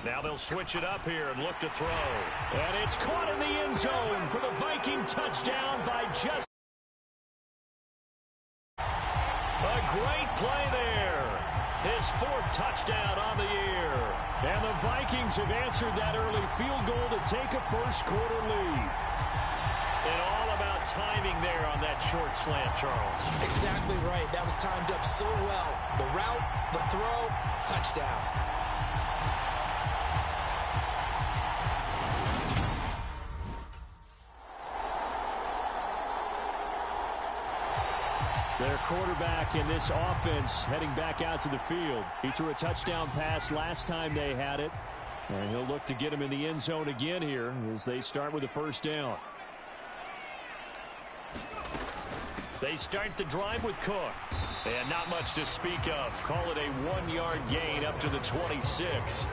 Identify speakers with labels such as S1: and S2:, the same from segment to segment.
S1: Now they'll switch it up here and look to throw. And it's caught in the end zone for the Viking touchdown by just a great play there. His 4th touchdown on the year. And the Vikings have answered that early field goal to take a first-quarter lead. And all about timing there on that short slant, Charles.
S2: Exactly right. That was timed up so well. The route, the throw, touchdown.
S1: Their quarterback in this offense heading back out to the field. He threw a touchdown pass last time they had it. And he'll look to get him in the end zone again here as they start with a first down. They start the drive with Cook. And not much to speak of. Call it a 1-yard gain up to the 26.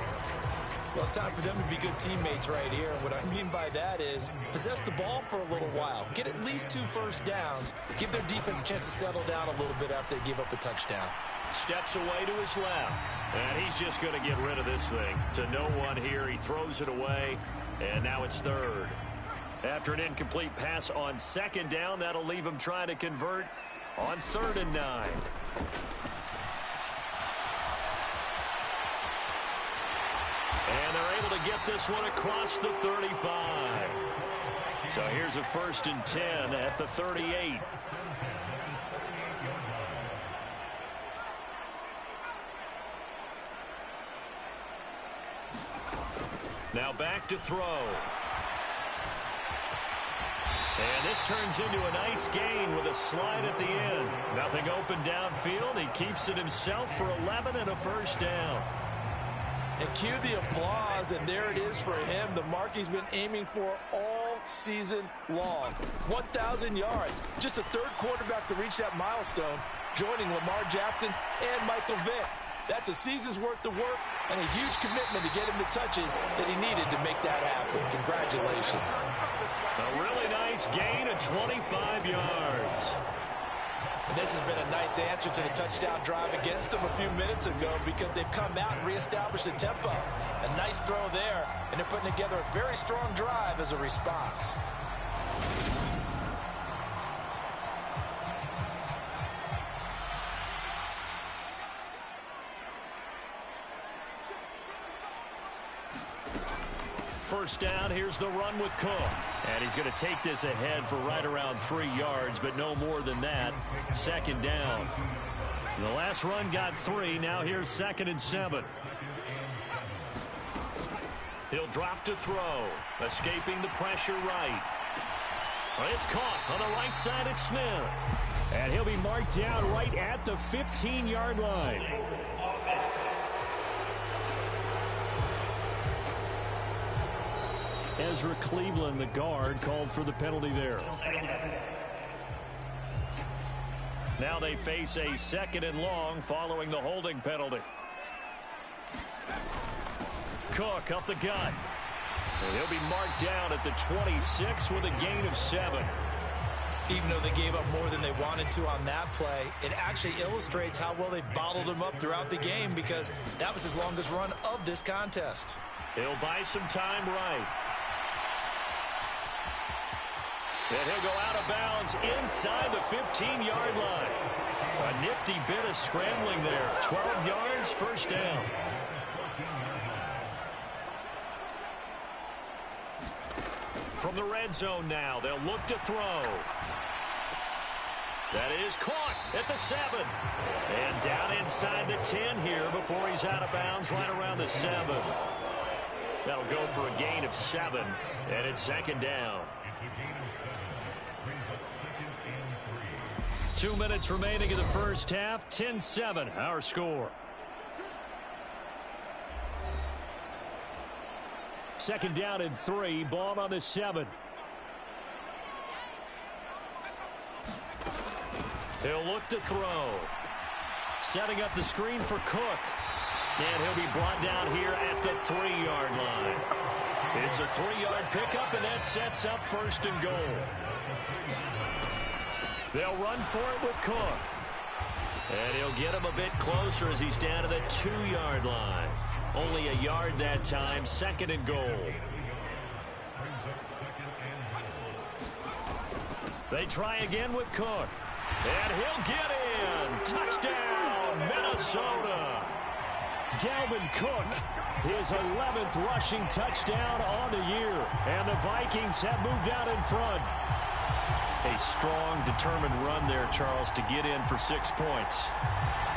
S2: Well, it's time for them to be good teammates right here. And what I mean by that is possess the ball for a little while. Get at least 2 first downs. Give their defense a chance to settle down a little bit after they give up a touchdown.
S1: Steps away to his left. And he's just going to get rid of this thing. To no one here. He throws it away. And now it's 3rd. After an incomplete pass on 2nd down, that'll leave him trying to convert on 3rd and 9. And they're able to get this one across the 35. So here's a 1st and 10 at the 38. Now back to throw. And this turns into a nice gain with a slide at the end. Nothing open downfield. He keeps it himself for 11 and a first down.
S3: And cue the applause, and there it is for him. The mark he's been aiming for all season long. 1,000 yards. Just the 3rd quarterback to reach that milestone, joining Lamar Jackson and Michael Vick. That's a season's worth of work and a huge commitment to get him the touches that he needed to make that happen. Congratulations.
S1: A really nice gain of 25 yards.
S2: And this has been a nice answer to the touchdown drive against them a few minutes ago because they've come out and reestablished the tempo. A nice throw there, and they're putting together a very strong drive as a response.
S1: First down, here's the run with Cook. And he's going to take this ahead for right around 3 yards, but no more than that. 2nd down. The last run got 3. Now here's 2nd and 7. He'll drop to throw. Escaping the pressure right. Well, it's caught on the right side at Smith. And he'll be marked down right at the 15-yard line. Ezra Cleveland, the guard, called for the penalty there. Now they face a 2nd and long following the holding penalty. Cook up the gut. And he'll be marked down at the 26 with a gain of 7.
S2: Even though they gave up more than they wanted to on that play, it actually illustrates how well they bottled him up throughout the game because that was his longest run of this contest.
S1: He'll buy some time right. And he'll go out of bounds inside the 15-yard line. A nifty bit of scrambling there. 12 yards, first down. From the red zone now, they'll look to throw. That is caught at the 7. And down inside the 10 here before he's out of bounds right around the 7. That'll go for a gain of 7. And it's 2nd down. 2 minutes remaining in the first half. 10-7, our score. 2nd down and 3. Ball on the 7. He'll look to throw. Setting up the screen for Cook. And he'll be brought down here at the 3-yard line. It's a 3-yard pickup, and that sets up 1st and goal. They'll run for it with Cook. And he'll get him a bit closer as he's down to the 2-yard line. Only a yard that time, 2nd and goal. They try again with Cook. And he'll get in. Touchdown, Minnesota. Dalvin Cook, his 11th rushing touchdown on the year. And the Vikings have moved out in front. A strong, determined run there, Charles, to get in for 6 points.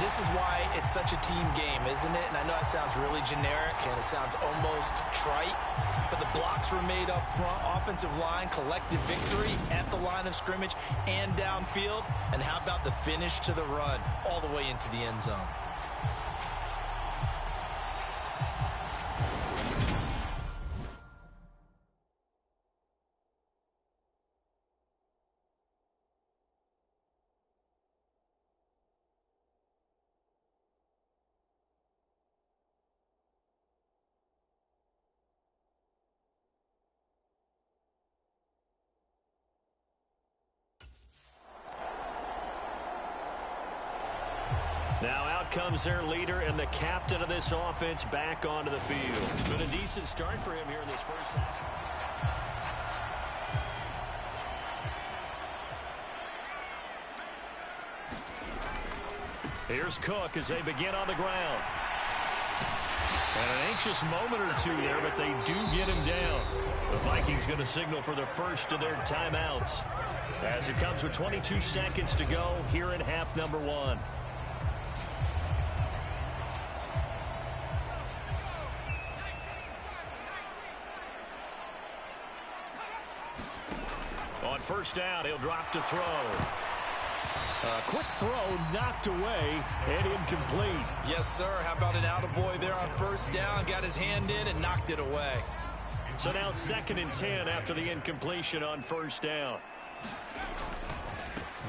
S2: This is why it's such a team game, isn't it? And I know it sounds really generic and it sounds almost trite, but the blocks were made up front, offensive line, collective victory at the line of scrimmage and downfield. And how about the finish to the run all the way into the end zone?
S1: Now out comes their leader and the captain of this offense back onto the field. Been a decent start for him here in this first half. Here's Cook as they begin on the ground. And an anxious moment or two there, but they do get him down. The Vikings going to signal for the first of their timeouts as it comes with 22 seconds to go here in half number 1. On first down, he'll drop to throw. A quick throw knocked away and incomplete.
S2: Yes, sir. How about an attaboy there on first down? Got his hand in and knocked it away.
S1: So now 2nd and 10 after the incompletion on first down.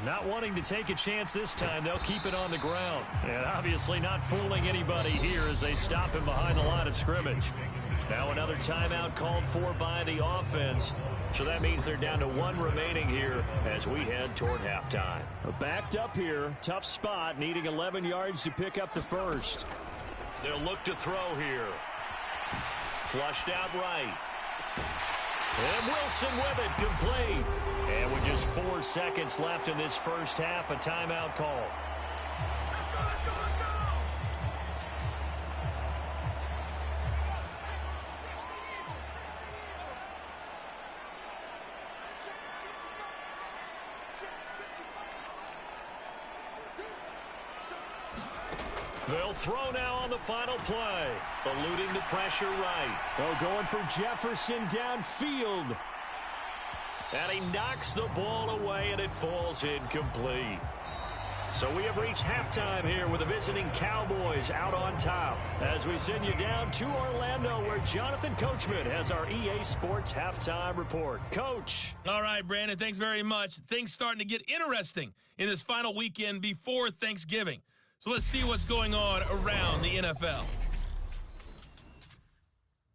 S1: Not wanting to take a chance this time, they'll keep it on the ground. And obviously not fooling anybody here as they stop him behind the line of scrimmage. Now another timeout called for by the offense. So that means they're down to 1 remaining here as we head toward halftime. Backed up here, tough spot, needing 11 yards to pick up the first. They'll look to throw here. Flushed out right. And Wilson with it, complete. And with just 4 seconds left in this first half, a timeout call. They'll throw now on the final play. Eluding the pressure right. Oh, going for Jefferson downfield. And he knocks the ball away, and it falls incomplete. So we have reached halftime here with the visiting Cowboys out on top. As we send you down to Orlando, where Jonathan Coachman has our EA Sports halftime report. Coach.
S4: All right, Brandon, thanks very much. Things starting to get interesting in this final weekend before Thanksgiving. So let's see what's going on around the NFL.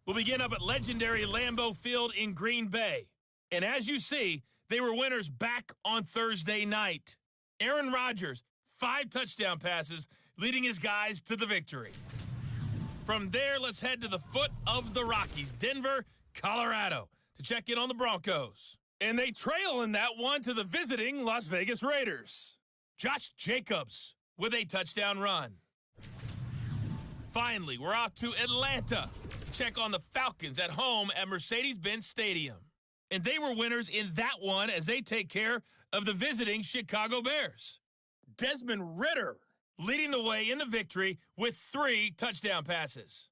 S4: We'll begin up at legendary Lambeau Field in Green Bay. And as you see, they were winners back on Thursday night. Aaron Rodgers, 5 touchdown passes, leading his guys to the victory. From there, let's head to the foot of the Rockies, Denver, Colorado, to check in on the Broncos. And they trail in that one to the visiting Las Vegas Raiders. Josh Jacobs with a touchdown run. Finally, we're out to Atlanta to check on the Falcons at home at Mercedes-Benz Stadium. And they were winners in that one as they take care of the visiting Chicago Bears. Desmond Ridder leading the way in the victory with 3 touchdown passes.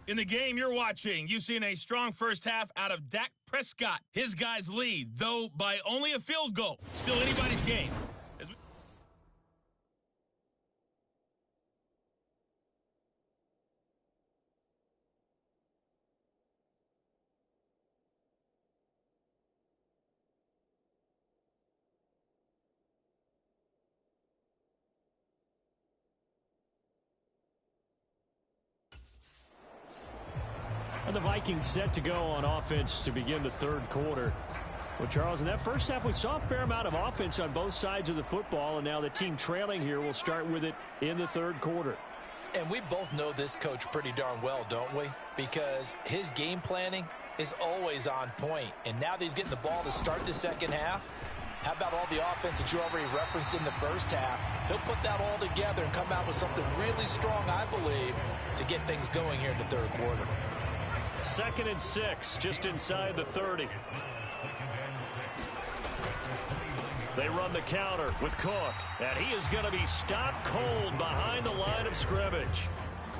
S4: In the game you're watching, you've seen a strong first half out of Dak Prescott. His guys lead, though by only a field goal. Still anybody's game.
S1: And the Vikings set to go on offense to begin the third quarter. Well, Charles, in that first half, we saw a fair amount of offense on both sides of the football, and now the team trailing here will start with it in the third quarter.
S2: And we both know this coach pretty darn well, don't we? Because his game planning is always on point. And now that he's getting the ball to start the second half, how about all the offense that you already referenced in the first half? He'll put that all together and come out with something really strong, I believe, to get things going here in the third quarter.
S1: 2nd and 6, just inside the 30. They run the counter with Cook, and he is going to be stopped cold behind the line of scrimmage.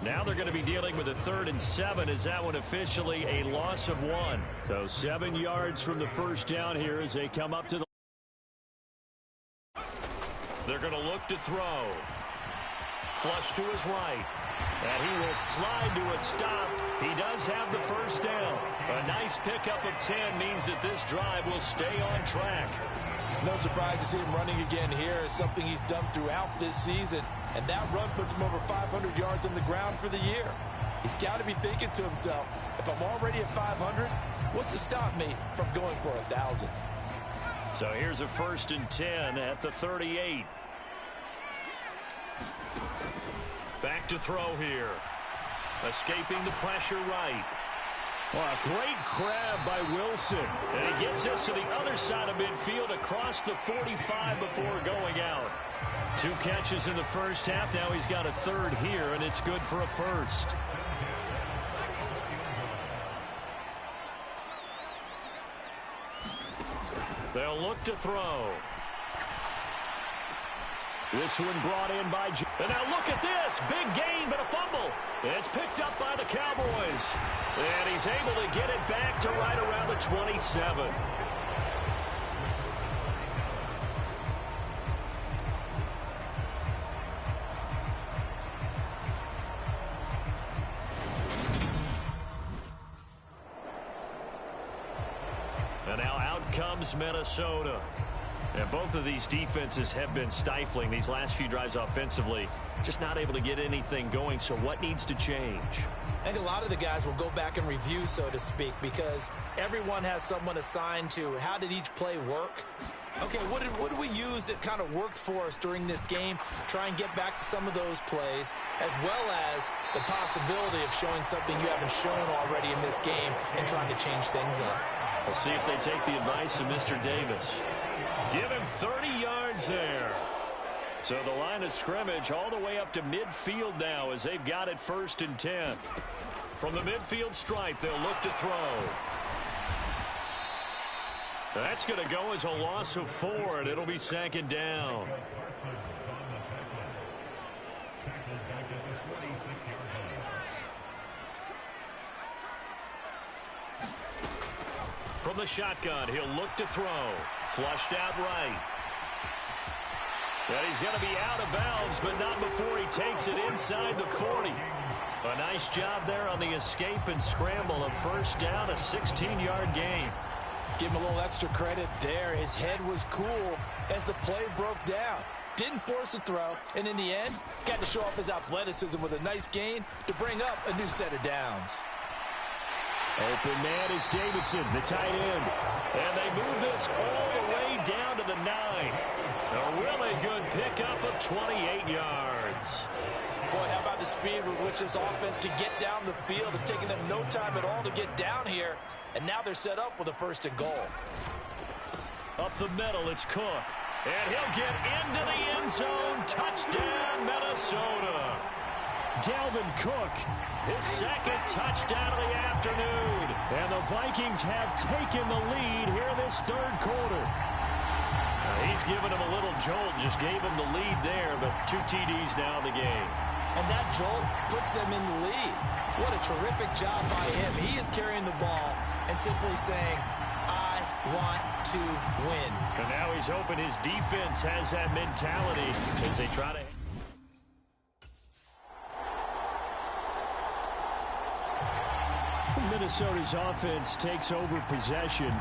S1: Now they're going to be dealing with a 3rd and 7. Is that one officially a loss of 1? So 7 yards from the first down here as they come up to the... They're going to look to throw. Flush to his right. And he will slide to a stop. He does have the first down. A nice pickup of 10 means that this drive will stay on track.
S3: No surprise to see him running again here. It's something he's done throughout this season. And that run puts him over 500 yards on the ground for the year. He's got to be thinking to himself, if I'm already at 500, what's to stop me from going for 1,000?
S1: So here's a 1st and 10 at the 38. Back to throw here. Escaping the pressure right. Well, a great grab by Wilson. And he gets us to the other side of midfield across the 45 before going out. 2 catches in the first half. Now he's got a 3rd here, and it's good for a 1st. They'll look to throw. This one brought in by... And now look at this. Big gain, but a fumble. It's picked up by the Cowboys. And he's able to get it back to right around the 27. And now out comes Minnesota. And both of these defenses have been stifling these last few drives offensively. Just not able to get anything going. So what needs to change?
S2: I think a lot of the guys will go back and review, so to speak, because everyone has someone assigned to how did each play work. Okay, what did we use that kind of worked for us during this game? Try and get back to some of those plays, as well as the possibility of showing something you haven't shown already in this game and trying to change things up.
S1: We'll see if they take the advice of Mr. Davis. Give him 30 yards there. So the line of scrimmage all the way up to midfield now as they've got it 1st and 10. From the midfield stripe, they'll look to throw. That's going to go as a loss of 4, and it'll be 2nd down. From the shotgun, he'll look to throw. Flushed out right. And he's going to be out of bounds, but not before he takes it inside the 40. A nice job there on the escape and scramble. A 1st down, a 16-yard gain.
S3: Give him a little extra credit there. His head was cool as the play broke down. Didn't force a throw, and in the end, got to show off his athleticism with a nice gain to bring up a new set of downs.
S1: Open man is Davidson, the tight end. And they move this all the way down to the 9. A really good pickup of 28 yards.
S2: Boy, how about the speed with which this offense can get down the field? It's taken them no time at all to get down here. And now they're set up with a 1st and goal.
S1: Up the middle, it's Cook. And he'll get into the end zone. Touchdown, Minnesota. Dalvin Cook, his 2nd touchdown of the afternoon. And the Vikings have taken the lead here this 3rd quarter. He's given him a little jolt, just gave him the lead there, but 2 TDs now in the game.
S2: And that jolt puts them in the lead. What a terrific job by him. He is carrying the ball and simply saying, I want to win.
S1: And now he's hoping his defense has that mentality as they try to... Minnesota's offense takes over possession.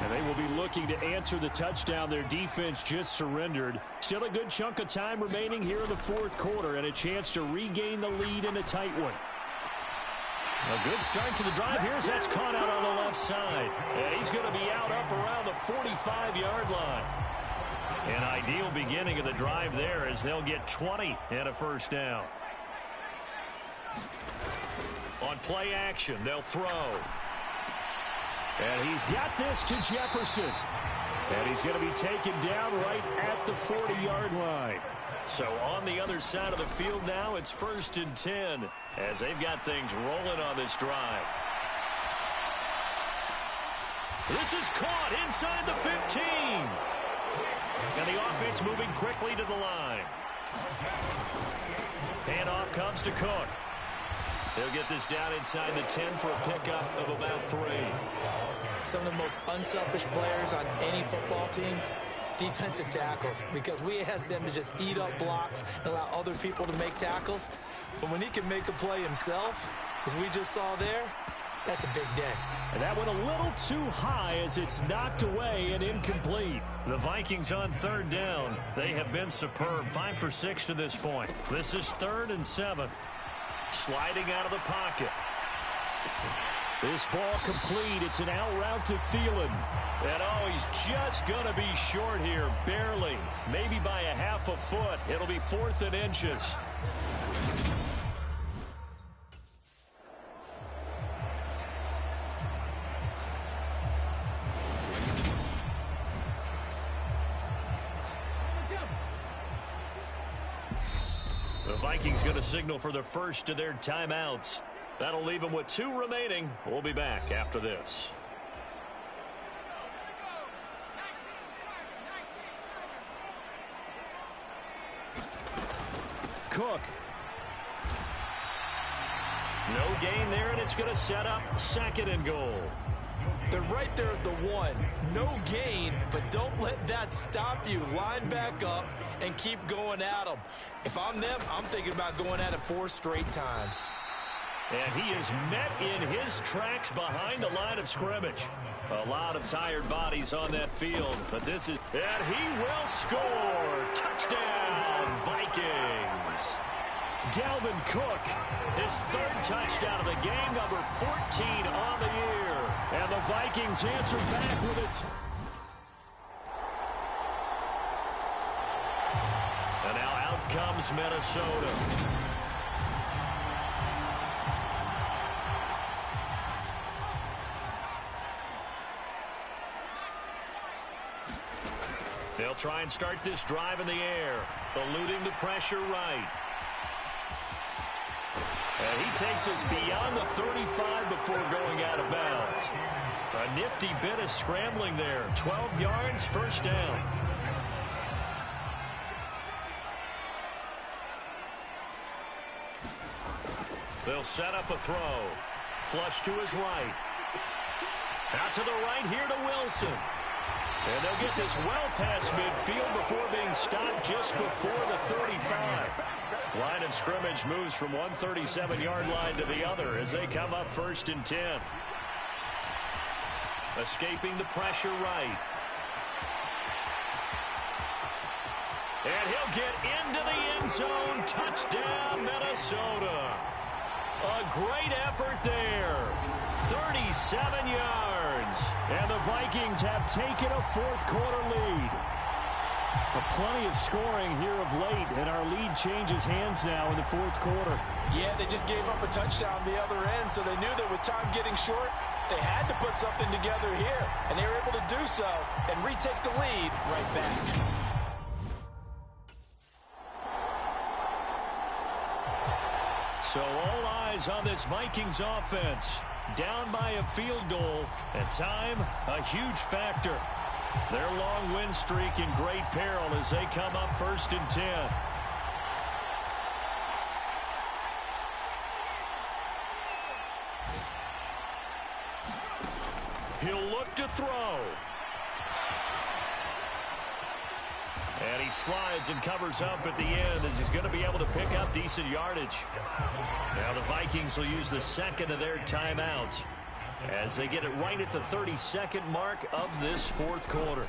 S1: And they will be looking to answer the touchdown their defense just surrendered. Still a good chunk of time remaining here in the 4th quarter and a chance to regain the lead in a tight one. A good start to the drive. Here's that's caught out on the left side. And he's going to be out up around the 45-yard line. An ideal beginning of the drive there as they'll get 20 and a 1st down. On play action, they'll throw. And he's got this to Jefferson. And he's going to be taken down right at the 40-yard line. So on the other side of the field now, it's 1st and 10 as they've got things rolling on this drive. This is caught inside the 15. And the offense moving quickly to the line. Handoff comes to Cook. He'll get this down inside the 10 for a pickup of about 3.
S2: Some of the most unselfish players on any football team, defensive tackles, because we ask them to just eat up blocks and allow other people to make tackles. But when he can make a play himself, as we just saw there, that's a big day.
S1: And that went a little too high as it's knocked away and incomplete. The Vikings on 3rd down. They have been superb. 5 for 6 to this point. This is 3rd and 7. Sliding out of the pocket. This ball complete. It's an out route to Thielen. And oh, he's just going to be short here. Barely. Maybe by a half a foot. It'll be 4th and inches. The Vikings going to signal for the first of their timeouts. That'll leave them with 2 remaining. We'll be back after this. Cook. No gain there, and it's going to set up 2nd and goal.
S2: They're right there at the 1. No gain, but don't let that stop you. Line back up and keep going at them. If I'm them, I'm thinking about going at it 4 straight times.
S1: And he is met in his tracks behind the line of scrimmage. A lot of tired bodies on that field, but this is... And he will score! Touchdown, Vikings! Dalvin Cook, his 3rd touchdown of the game, number 14 on the year. And the Vikings answer back with it. And now out comes Minnesota. They'll try and start this drive in the air, eluding the pressure right. And he takes us beyond the 35 before going out of bounds. A nifty bit of scrambling there. 12 yards, 1st down. They'll set up a throw. Flush to his right. Out to the right here to Wilson. And they'll get this well past midfield before being stopped just before the 35. Line of scrimmage moves from one 37-yard line to the other as they come up 1st and 10. Escaping the pressure right. And he'll get into the end zone. Touchdown, Minnesota. A great effort there. 37 yards. And the Vikings have taken a 4th quarter lead. Plenty of scoring here of late, and our lead changes hands now in the 4th quarter.
S2: Yeah, they just gave up a touchdown the other end, so they knew that with time getting short, they had to put something together here, and they were able to do so and retake the lead right back.
S1: So all eyes on this Vikings offense. Down by a field goal, and time a huge factor. Their long win streak in great peril as they come up 1st and 10. He'll look to throw. And he slides and covers up at the end as he's going to be able to pick up decent yardage. Now the Vikings will use the 2nd of their timeouts as they get it right at the 32nd mark of this 4th quarter.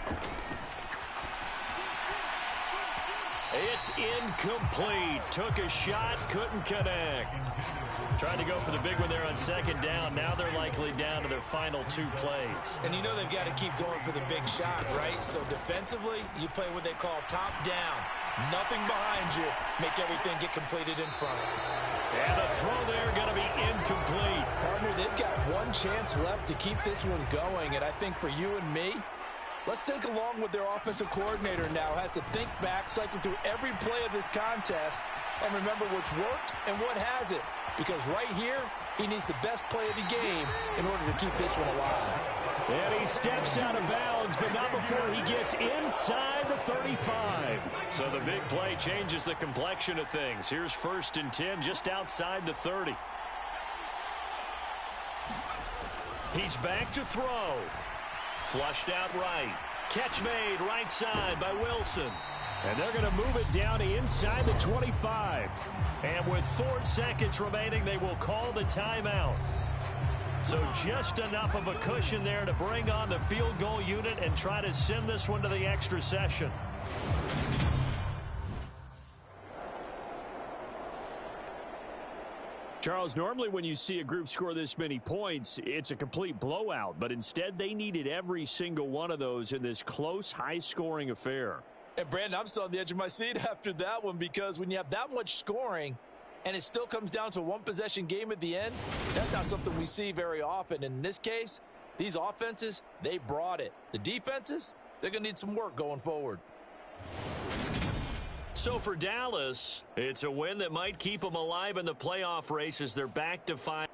S1: It's incomplete. Took a shot, couldn't connect. Trying to go for the big one there on 2nd down. Now they're likely down to their final 2 plays.
S2: And you know they've got to keep going for the big shot, right? So defensively, you play what they call top down. Nothing behind you. Make everything get completed in front.
S1: And the throw there going to be incomplete.
S3: chance left to keep this one going, and I think for you and me, let's think along with their offensive coordinator now. Has to think back, cycle through every play of this contest, and remember what's worked and what hasn't. Because right here, he needs the best play of the game in order to keep this one alive.
S1: And he steps out of bounds, but not before he gets inside the 35. So the big play changes the complexion of things. Here's 1st and 10 just outside the 30. He's back to throw. Flushed out right. Catch made right side by Wilson. And they're going to move it down to inside the 25. And with 4 seconds remaining, they will call the timeout. So just enough of a cushion there to bring on the field goal unit and try to send this one to the extra session. Charles, normally when you see a group score this many points, it's a complete blowout. But instead, they needed every single one of those in this close, high-scoring affair.
S3: And, Brandon, I'm still on the edge of my seat after that one, because when you have that much scoring and it still comes down to a one-possession game at the end, that's not something we see very often. In this case, these offenses, they brought it. The defenses, they're going to need some work going forward.
S1: So for Dallas, it's a win that might keep them alive in the playoff race as they're back to 5.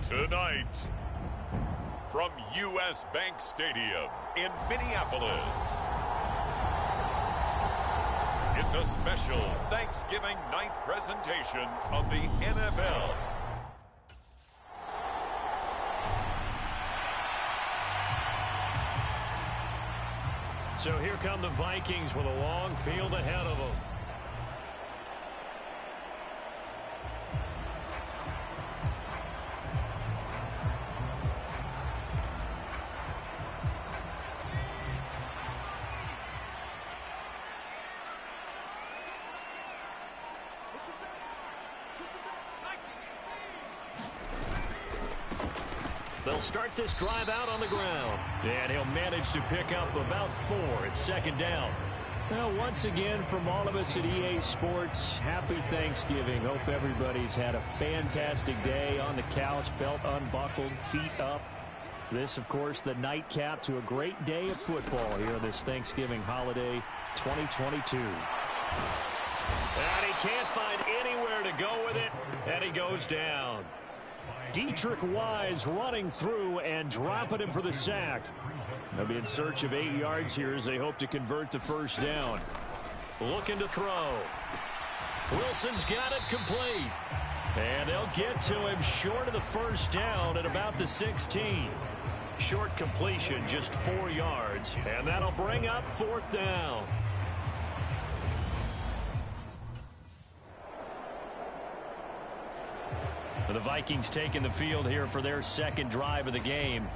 S5: Tonight, from U.S. Bank Stadium in Minneapolis, it's a special Thanksgiving night presentation of the NFL.
S1: So here come the Vikings with a long field ahead of them. They'll start this drive out on the ground. And he'll manage to pick up about 4. It's second down. Well, once again, from all of us at EA Sports, happy Thanksgiving. Hope everybody's had a fantastic day on the couch, belt unbuckled, feet up. This, of course, the nightcap to a great day of football here on this Thanksgiving holiday 2022. And he can't find anywhere to go with it, and he goes down. Dietrich Wise running through and dropping him for the sack. They'll be in search of 8 yards here as they hope to convert the first down. Looking to throw. Wilson's got it complete. And they'll get to him short of the first down at about the 16. Short completion, just 4 yards. And that'll bring up 4th down. The Vikings taking the field here for their second drive of the game.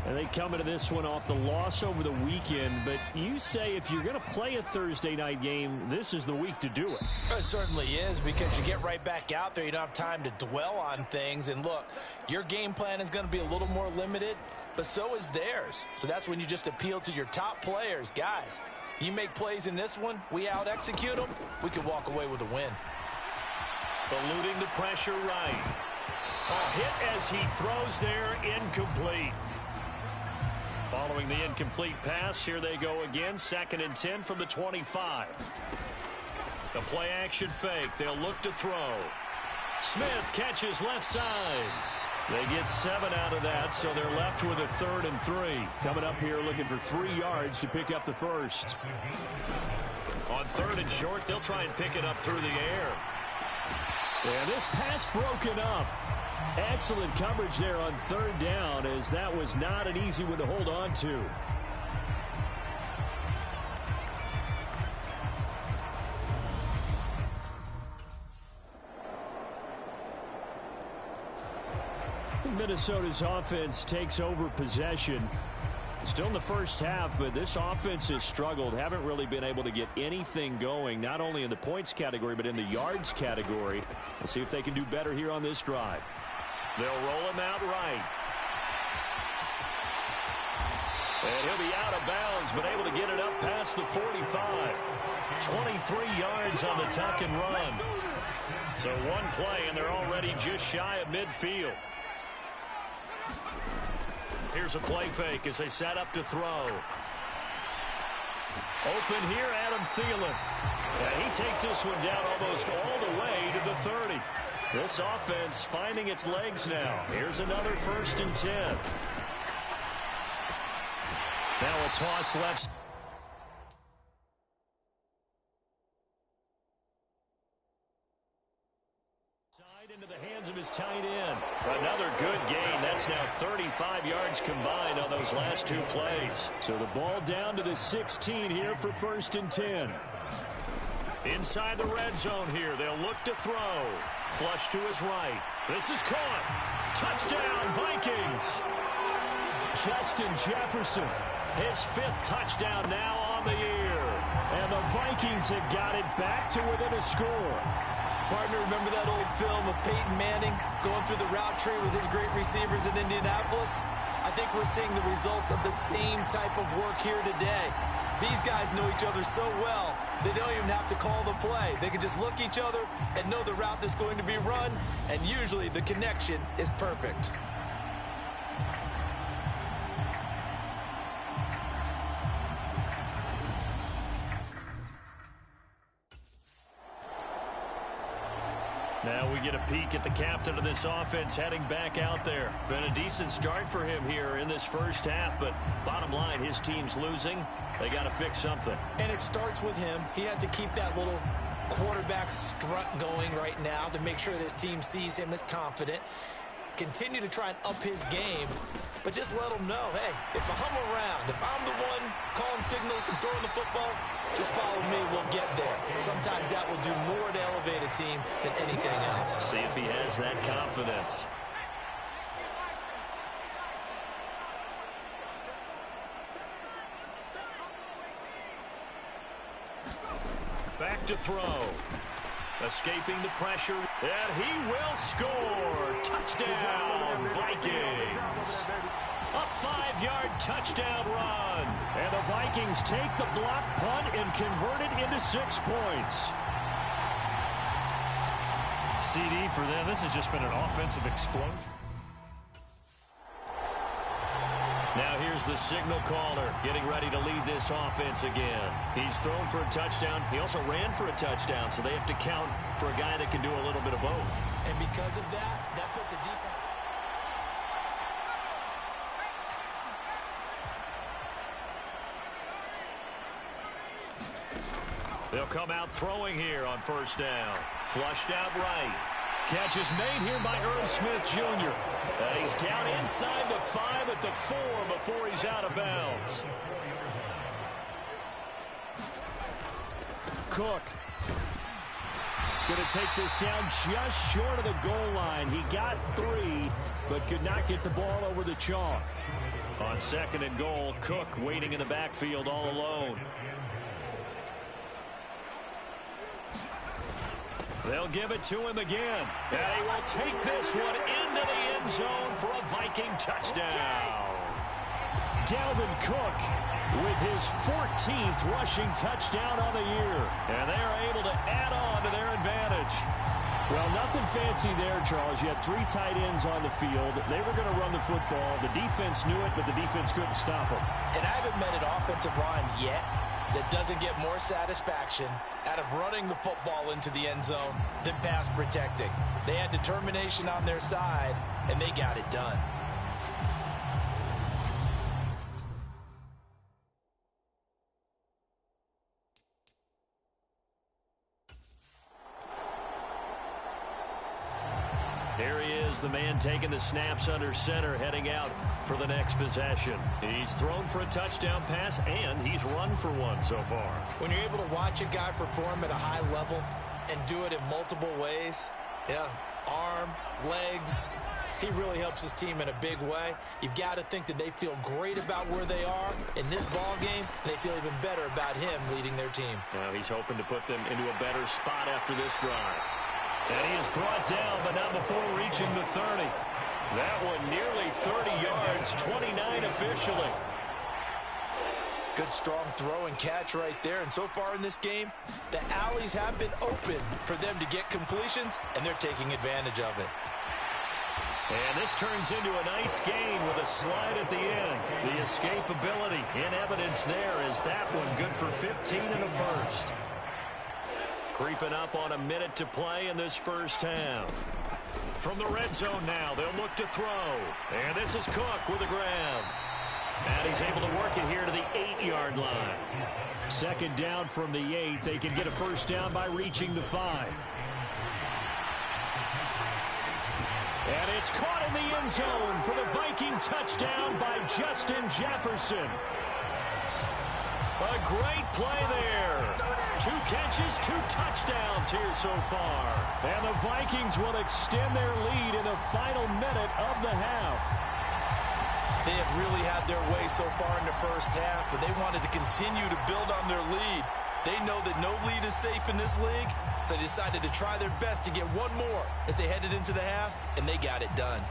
S1: And they come into this one off the loss over the weekend. But you say if you're going to play a Thursday night game, this is the week to do it.
S2: It certainly is, because you get right back out there. You don't have time to dwell on things. And look, your game plan is going to be a little more limited, but so is theirs. So that's when you just appeal to your top players. Guys, you make plays in this one, we out-execute them, we can walk away with a win.
S1: Eluding the pressure right. A hit as he throws there, incomplete. Following the incomplete pass, here they go again. 2nd and 10 from the 25. The play action fake. They'll look to throw. Smith catches left side. They get 7 out of that, so they're left with a 3rd and 3. Coming up here looking for 3 yards to pick up the first. On 3rd and short, they'll try and pick it up through the air. And this pass broken up. Excellent coverage there on 3rd down, as that was not an easy one to hold on to. Minnesota's offense takes over possession. Still in the first half, but this offense has struggled. Haven't really been able to get anything going, not only in the points category, but in the yards category. We'll see if they can do better here on this drive. They'll roll him out right. And he'll be out of bounds, but able to get it up past the 45. 23 yards on the tuck and run. So one play, and they're already just shy of midfield. Here's a play fake as they set up to throw. Open here, Adam Thielen. And he takes this one down almost all the way to the 30. This offense finding its legs now. Here's another 1st and 10. Now a toss left. Into the hands of his tight end. Another good gain. That's now 35 yards combined on those last 2 plays. So the ball down to the 16 here for 1st and 10. Inside the red zone here. They'll look to throw. Flush to his right. This is caught. Touchdown, Vikings. Justin Jefferson. His 5th touchdown now on the year. And the Vikings have got it back to within a score.
S3: Partner, remember that old film of Peyton Manning going through the route tree with his great receivers in Indianapolis? I think we're seeing the results of the same type of work here today. These guys know each other so well, they don't even have to call the play. They can just look each other and know the route that's going to be run, and usually the connection is perfect.
S1: Now we get a peek at the captain of this offense heading back out there. Been a decent start for him here in this first half, but bottom line, his team's losing. They got to fix something.
S2: And it starts with him. He has to keep that little quarterback strut going right now to make sure that his team sees him as confident. Continue to try and up his game, but just let him know, hey, if I'm around, if I'm the one calling signals and throwing the football, just follow me, we'll get there. Sometimes that will do more to elevate a team than anything else.
S1: See if he has that confidence. Back to throw. Escaping the pressure, and he will score. Touchdown, Vikings. A 5-yard touchdown run. And the Vikings take the block punt and convert it into 6 points. CD for them. This has just been an offensive explosion. Now here's the signal caller getting ready to lead this offense again. He's thrown for a touchdown. He also ran for a touchdown, so they have to count for a guy that can do a little bit of both.
S2: And because of that, that puts a defense.
S1: They'll come out throwing here on first down. Flushed out right. Catch is made here by Irv Smith Jr. He's down inside the 5 at the 4 before he's out of bounds. Cook. Going to take this down just short of the goal line. He got 3, but could not get the ball over the chalk. On 2nd and goal, Cook waiting in the backfield all alone. They'll give it to him again. And he will take this one into the end zone for a Viking touchdown. Dalvin Cook with his 14th rushing touchdown on the year. And they are able to add on to their advantage. Well, nothing fancy there, Charles. You had 3 tight ends on the field. They were going to run the football. The defense knew it, but the defense couldn't stop them.
S2: And I haven't met an offensive line yet that doesn't get more satisfaction out of running the football into the end zone than pass protecting. They had determination on their side, and they got it done.
S1: Here he is, the man taking the snaps under center, heading out for the next possession. He's thrown for a touchdown pass, and he's run for one so far.
S2: When you're able to watch a guy perform at a high level and do it in multiple ways, arm, legs, he really helps his team in a big way. You've got to think that they feel great about where they are in this ball game, and they feel even better about him leading their team.
S1: Now he's hoping to put them into a better spot after this drive. And he is brought down, but not before reaching the 30. That one nearly 30 yards, 29 officially.
S2: Good strong throw and catch right there. And so far in this game, the alleys have been open for them to get completions, and they're taking advantage of it.
S1: And this turns into a nice gain with a slide at the end. The escapability in evidence there is that one good for 15 in the first. Creeping up on a minute to play in this first half. From the red zone now, they'll look to throw. And this is Cook with the grab. And he's able to work it here to the 8-yard line. 2nd down from the 8. They can get a first down by reaching the 5. And it's caught in the end zone for the Viking touchdown by Justin Jefferson. A great play there. 2 catches, 2 touchdowns here so far. And the Vikings will extend their lead in the final minute of the half.
S2: They have really had their way so far in the first half, but they wanted to continue to build on their lead. They know that no lead is safe in this league, so they decided to try their best to get one more as they headed into the half, and they got it done.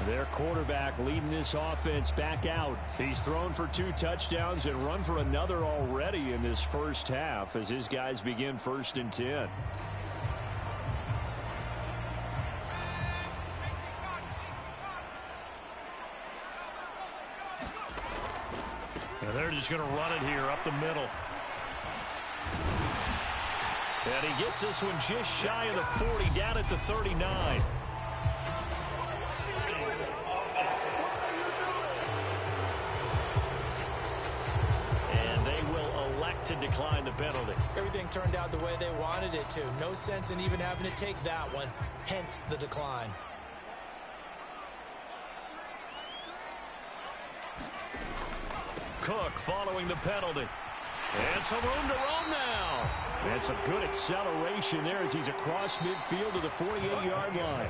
S1: Their quarterback leading this offense back out. He's thrown for 2 touchdowns and run for another already in this first half as his guys begin 1st and 10. And they're just going to run it here up the middle. And he gets this one just shy of the 40, down at the 39. And they will elect to decline the penalty.
S2: Everything turned out the way they wanted it to. No sense in even having to take that one, hence the decline.
S1: Cook following the penalty. And some room to roam now. And some good acceleration there as he's across midfield to the 48-yard line.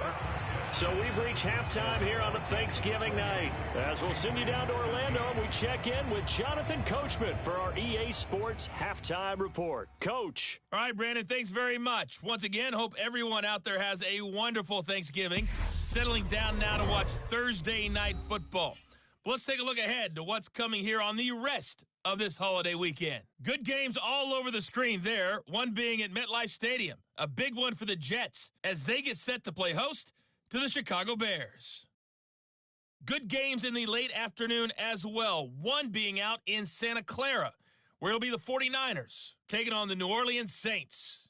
S1: So we've reached halftime here on a Thanksgiving night. As we'll send you down to Orlando, and we check in with Jonathan Coachman for our EA Sports Halftime Report. Coach.
S4: All right, Brandon, thanks very much. Once again, hope everyone out there has a wonderful Thanksgiving. Settling down now to watch Thursday night football. Let's take a look ahead to what's coming here on the rest of this holiday weekend. Good games all over the screen there, one being at MetLife Stadium. A big one for the Jets as they get set to play host to the Chicago Bears. Good games in the late afternoon as well, one being out in Santa Clara, where it'll be the 49ers taking on the New Orleans Saints.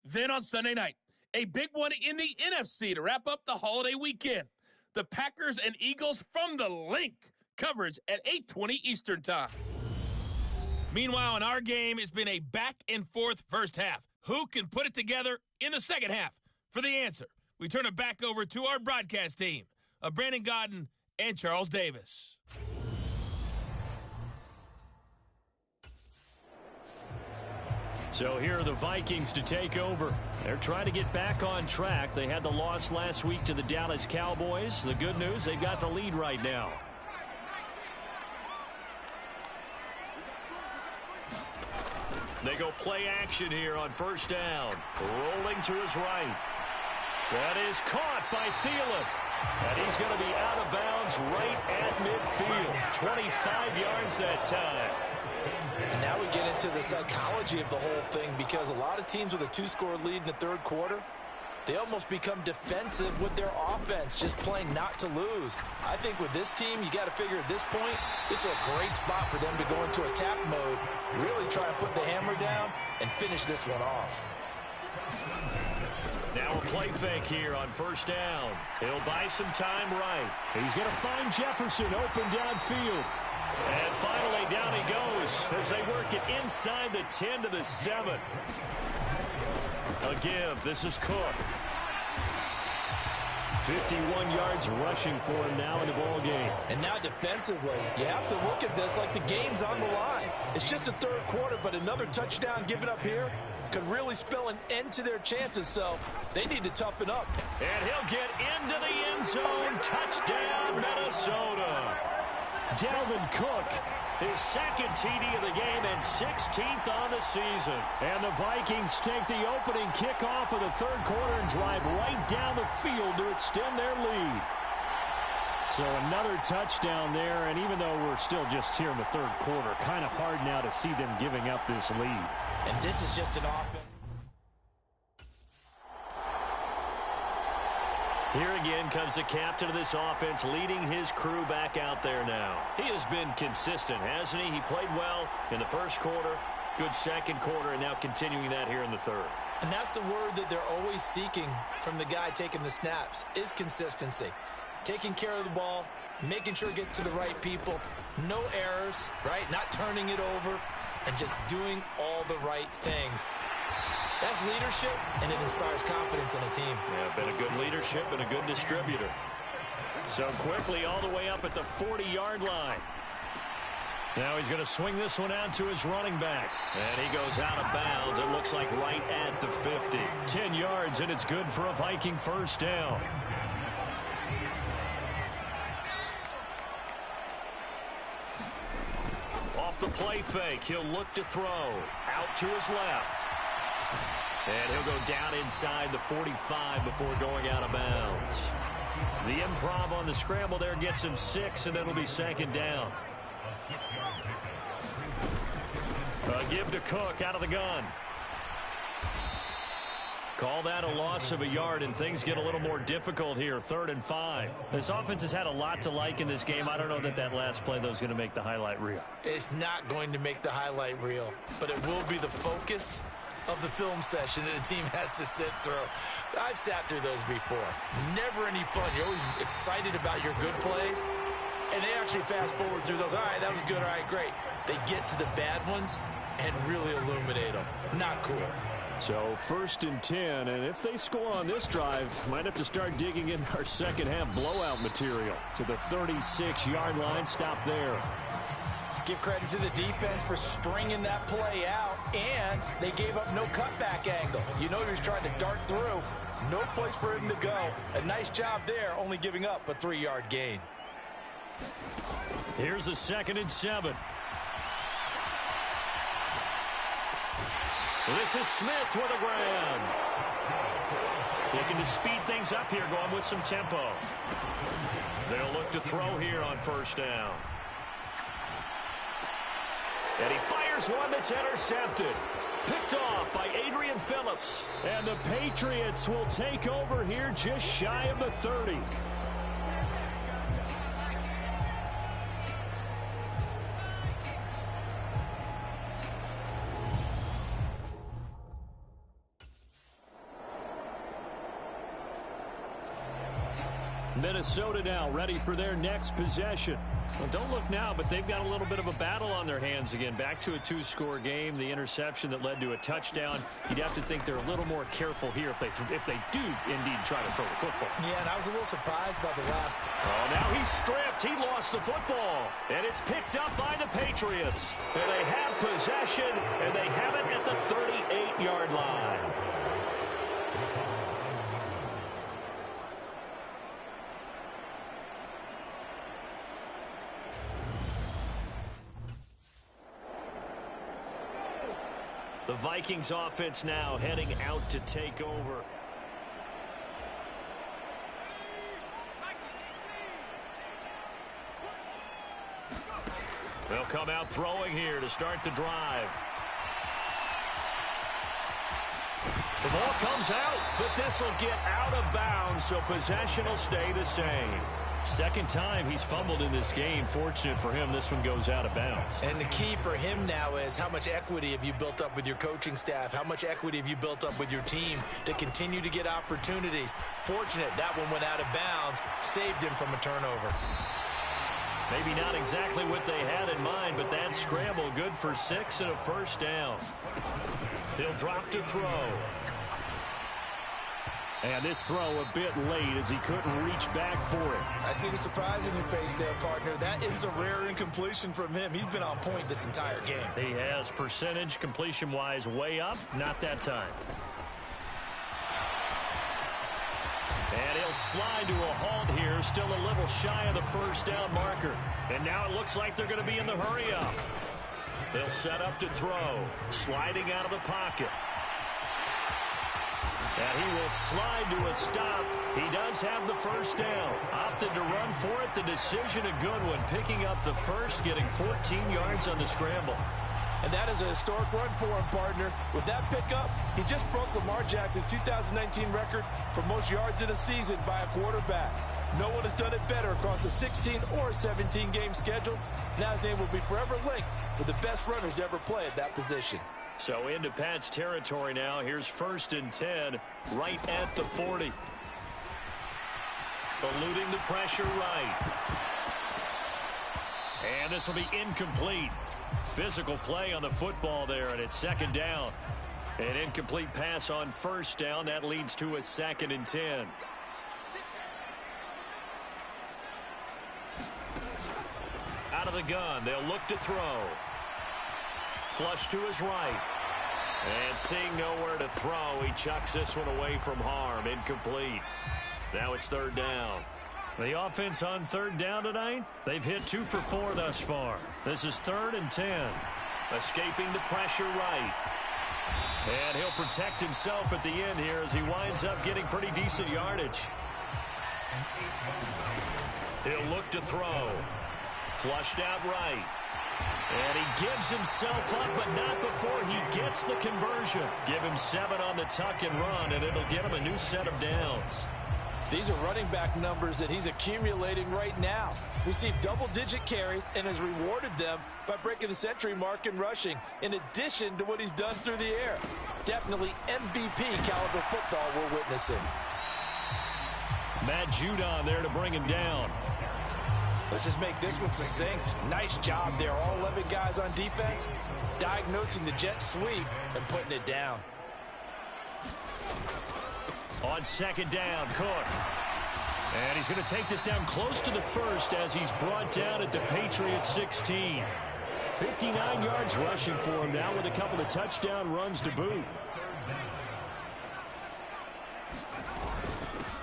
S4: Then on Sunday night, a big one in the NFC to wrap up the holiday weekend. The Packers and Eagles from the Link. Coverage at 8:20 Eastern Time. Meanwhile, in our game, it's been a back-and-forth first half. Who can put it together in the second half? For the answer, we turn it back over to our broadcast team of Brandon Godden and Charles Davis.
S1: So here are the Vikings to take over. They're trying to get back on track. They had the loss last week to the Dallas Cowboys. The good news, they've got the lead right now. They go play action here on first down. Rolling to his right. That is caught by Thielen. And he's going to be out of bounds right at midfield. 25 yards that time.
S2: And now we get into the psychology of the whole thing, because a lot of teams with a 2-score lead in the third quarter, they almost become defensive with their offense, just playing not to lose. I think with this team, you got to figure at this point, this is a great spot for them to go into attack mode, really try to put the hammer down and finish this one off.
S1: Now a play fake here on first down. He'll buy some time right. He's going to find Jefferson open downfield. And finally, down he goes as they work it inside the 10 to the 7. A give. This is Cook. 51 yards rushing for him now in the ball game.
S2: And now defensively, you have to look at this like the game's on the line. It's just the third quarter, but another touchdown given up here could really spell an end to their chances, so they need to toughen up.
S1: And he'll get into the end zone. Touchdown, Minnesota. Dalvin Cook, his second TD of the game and 16th on the season. And the Vikings take the opening kickoff of the third quarter and drive right down the field to extend their lead. So another touchdown there, and even though we're still just here in the third quarter, kind of hard now to see them giving up this lead.
S2: And this is just an offense.
S1: Here again comes the captain of this offense, leading his crew back out there now. He has been consistent, hasn't he? He played well in the first quarter, good second quarter, and now continuing that here in the third.
S2: And that's the word that they're always seeking from the guy taking the snaps, is consistency. Taking care of the ball, making sure it gets to the right people, no errors, right? Not turning it over, and just doing all the right things. That's leadership, and it inspires confidence in a team.
S1: Yeah, been a good leadership and a good distributor. So quickly all the way up at the 40-yard line. Now he's going to swing this one out to his running back. And he goes out of bounds. It looks like right at the 50. 10 yards, and it's good for a Viking first down. Off the play fake, he'll look to throw. Out to his left. And he'll go down inside the 45 before going out of bounds. The improv on the scramble there gets him 6, and it'll be second down. A give to Cook out of the gun. Call that a loss of a yard, and things get a little more difficult here. 3rd and 5. This offense has had a lot to like in this game. I don't know that that last play, though, is going to make the highlight reel.
S3: It's not going to make the highlight reel, but it will be the focus of the film session that the team has to sit through. I've sat through those before. Never any fun. You're always excited about your good plays, and they actually fast forward through those. All right, that was good. All right, great. They get to the bad ones and really illuminate them. Not cool.
S1: So 1st and 10, and if they score on this drive, might have to start digging in our second half blowout material. To the 36-yard line, stop there.
S3: Give credit to the defense for stringing that play out, and they gave up no cutback angle. You know he was trying to dart through. No place for him to go. A nice job there, only giving up a 3-yard gain.
S1: Here's a 2nd and 7. This is Smith with a grab. Looking to speed things up here, going with some tempo. They'll look to throw here on 1st down. And he fires one that's intercepted. Picked off by Adrian Phillips. And the Patriots will take over here just shy of the 30. Minnesota now ready for their next possession. Well, don't look now, but they've got a little bit of a battle on their hands again. Back to a 2-score game. The interception that led to a touchdown. You'd have to think they're a little more careful here if they do indeed try to throw the football.
S3: Yeah, and I was a little surprised by the last.
S1: Oh, now he's stripped. He lost the football. And it's picked up by the Patriots. And they have possession, and they have it at the 38-yard line. The Vikings offense now heading out to take over. They'll come out throwing here to start the drive. The ball comes out, but this will get out of bounds, so possession will stay the same. 2nd time he's fumbled in this game. Fortunate for him, this one goes out of bounds.
S3: And the key for him now is how much equity have you built up with your coaching staff? How much equity have you built up with your team to continue to get opportunities? Fortunate that one went out of bounds, saved him from a turnover.
S1: Maybe not exactly what they had in mind, but that scramble good for 6 and a 1st down. He'll drop to throw. And this throw a bit late as he couldn't reach back for it.
S3: I see the surprise in your face there, partner. That is a rare incompletion from him. He's been on point this entire game.
S1: He has percentage completion-wise way up. Not that time. And he'll slide to a halt here. Still a little shy of the 1st down marker. And now it looks like they're going to be in the hurry-up. They'll set up to throw. Sliding out of the pocket. And he will slide to a stop. He does have the 1st down. Opted to run for it. The decision a good one. Picking up the 1st, getting 14 yards on the scramble.
S3: And that is a historic run for him, partner. With that pickup, he just broke Lamar Jackson's 2019 record for most yards in a season by a quarterback. No one has done it better across a 16 or 17-game schedule. Now his name will be forever linked with the best runners to ever play at that position.
S1: So into Pat's territory now. Here's 1st and 10, right at the 40. Eluding the pressure right. And this will be incomplete. Physical play on the football there, and it's 2nd down. An incomplete pass on 1st down. That leads to a 2nd and 10. Out of the gun, they'll look to throw. Flush to his right. And seeing nowhere to throw, he chucks this one away from harm. Incomplete. Now it's 3rd down. The offense on 3rd down tonight, they've hit 2 for 4 thus far. This is 3rd and 10. Escaping the pressure right. And he'll protect himself at the end here as he winds up getting pretty decent yardage. He'll look to throw. Flushed out right. And he gives himself up, but not before he gets the conversion. Give him 7 on the tuck and run, and it'll get him a new set of downs.
S3: These are running back numbers that he's accumulating right now. Received double-digit carries and has rewarded them by breaking the century mark in rushing, in addition to what he's done through the air. Definitely MVP caliber football we're witnessing.
S1: Matt Judon there to bring him down.
S3: Let's just make this one succinct. Nice job there. All 11 guys on defense diagnosing the jet sweep and putting it down.
S1: On second down, Cook. And he's going to take this down close to the first as he's brought down at the Patriots 16. 59 yards rushing for him now with a couple of touchdown runs to boot.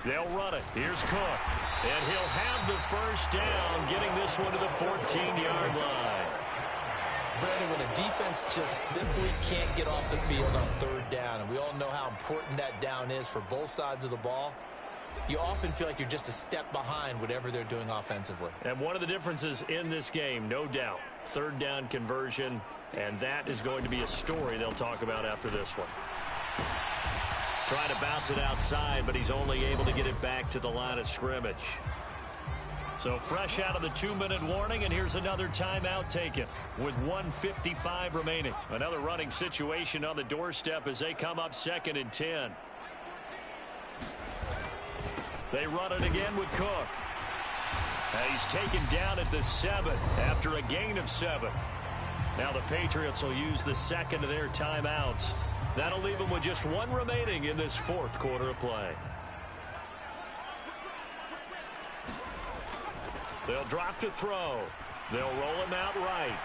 S1: They'll run it. Here's Cook. And he'll have the first down, getting this one to the 14-yard line.
S2: Brandon, when a defense just simply can't get off the field on third down, and we all know how important that down is for both sides of the ball, you often feel like you're just a step behind whatever they're doing offensively.
S1: And one of the differences in this game, no doubt, third down conversion, and that is going to be a story they'll talk about after this one. Trying to bounce it outside, but he's only able to get it back to the line of scrimmage. So fresh out of the 2-minute warning, and here's another timeout taken with 1:55 remaining. Another running situation on the doorstep as they come up 2nd and 10. They run it again with Cook. And he's taken down at the 7 after a gain of 7. Now the Patriots will use the second of their timeouts. That'll leave them with just 1 remaining in this 4th quarter of play. They'll drop to throw. They'll roll him out right.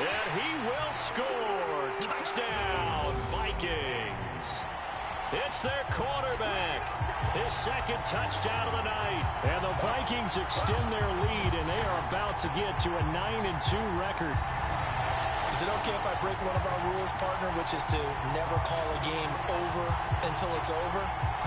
S1: And he will score. Touchdown, Vikings. It's their quarterback. His 2nd touchdown of the night. And the Vikings extend their lead, and they are about to get to a 9-2 record.
S2: Is it okay if I break one of our rules, partner, which is to never call a game over until it's over?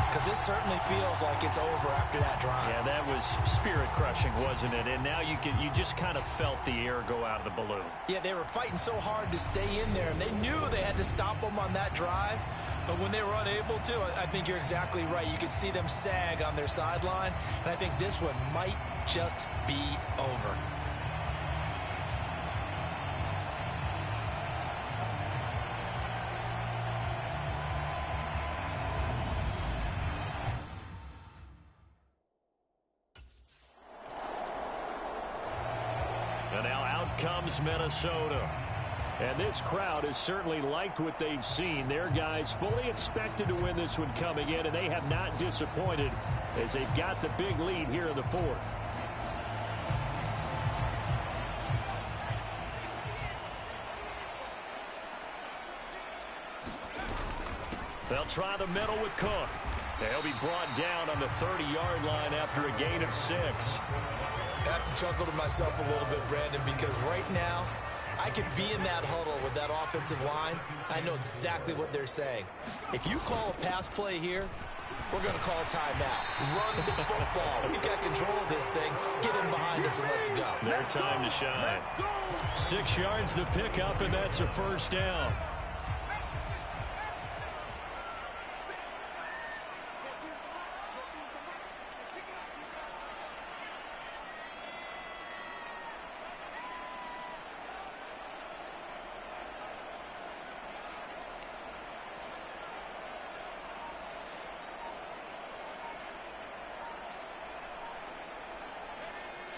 S2: Because this certainly feels like it's over after that drive.
S1: Yeah, that was spirit-crushing, wasn't it? And now you just kind of felt the air go out of the balloon.
S2: Yeah, they were fighting so hard to stay in there, and they knew they had to stop them on that drive. But when they were unable to, I think you're exactly right. You could see them sag on their sideline, and I think this one might just be over.
S1: And now out comes Minnesota. And this crowd has certainly liked what they've seen. Their guys fully expected to win this one coming in, and they have not disappointed as they've got the big lead here in the 4th. They'll try the middle with Cook. They'll be brought down on the 30-yard line after a gain of 6.
S2: I have to chuckle to myself a little bit, Brandon, because right now I could be in that huddle with that offensive line. I know exactly what they're saying. If you call a pass play here, we're going to call a timeout. Run the football. We've got control of this thing. Get in behind us and let's go.
S1: Their time to shine. 6 yards to pick up, and that's a first down.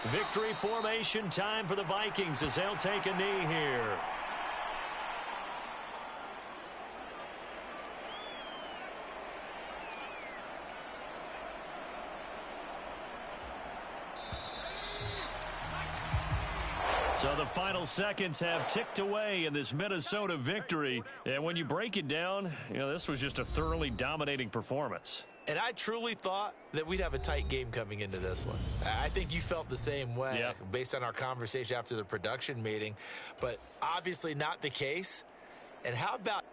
S1: Victory formation time for the Vikings as they'll take a knee here. So the final seconds have ticked away in this Minnesota victory. And when you break it down, this was just a thoroughly dominating performance.
S2: And I truly thought that we'd have a tight game coming into this one. I think you felt the same way based on our conversation after the production meeting, but obviously not the case. And how about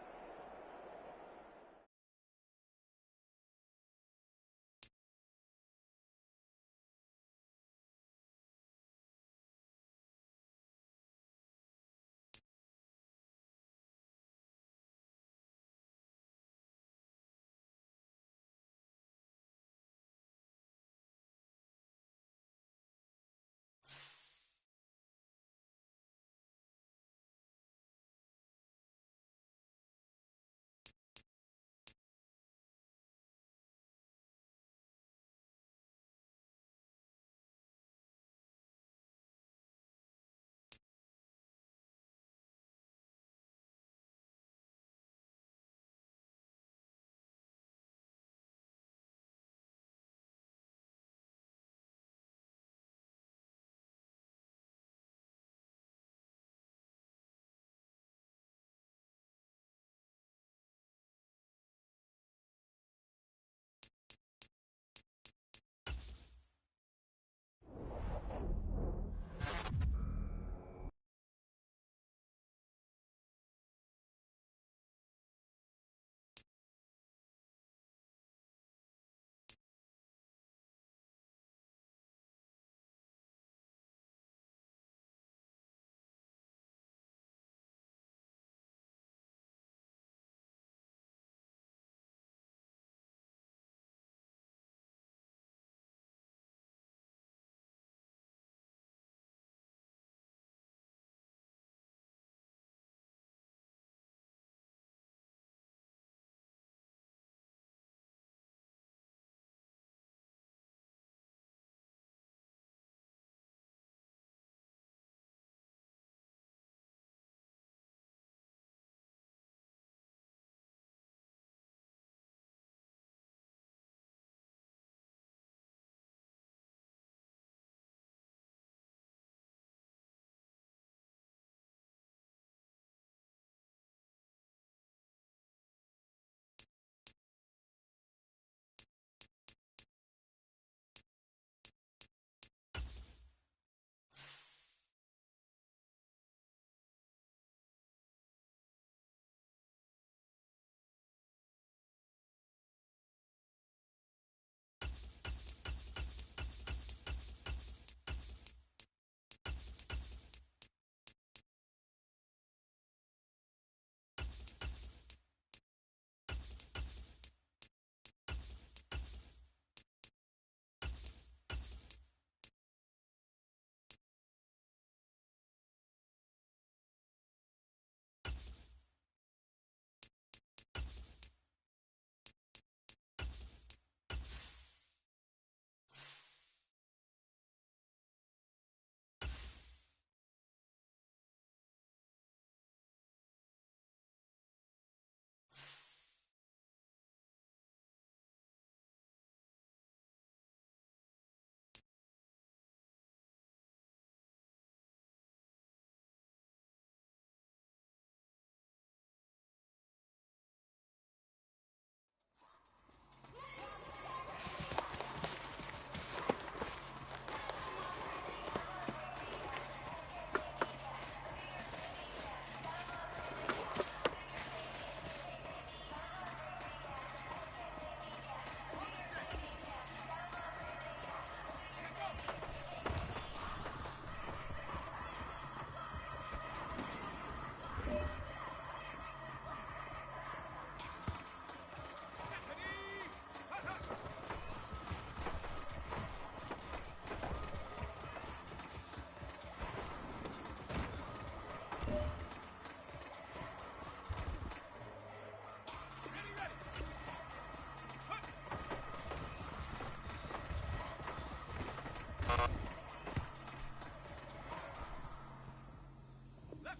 S4: Let's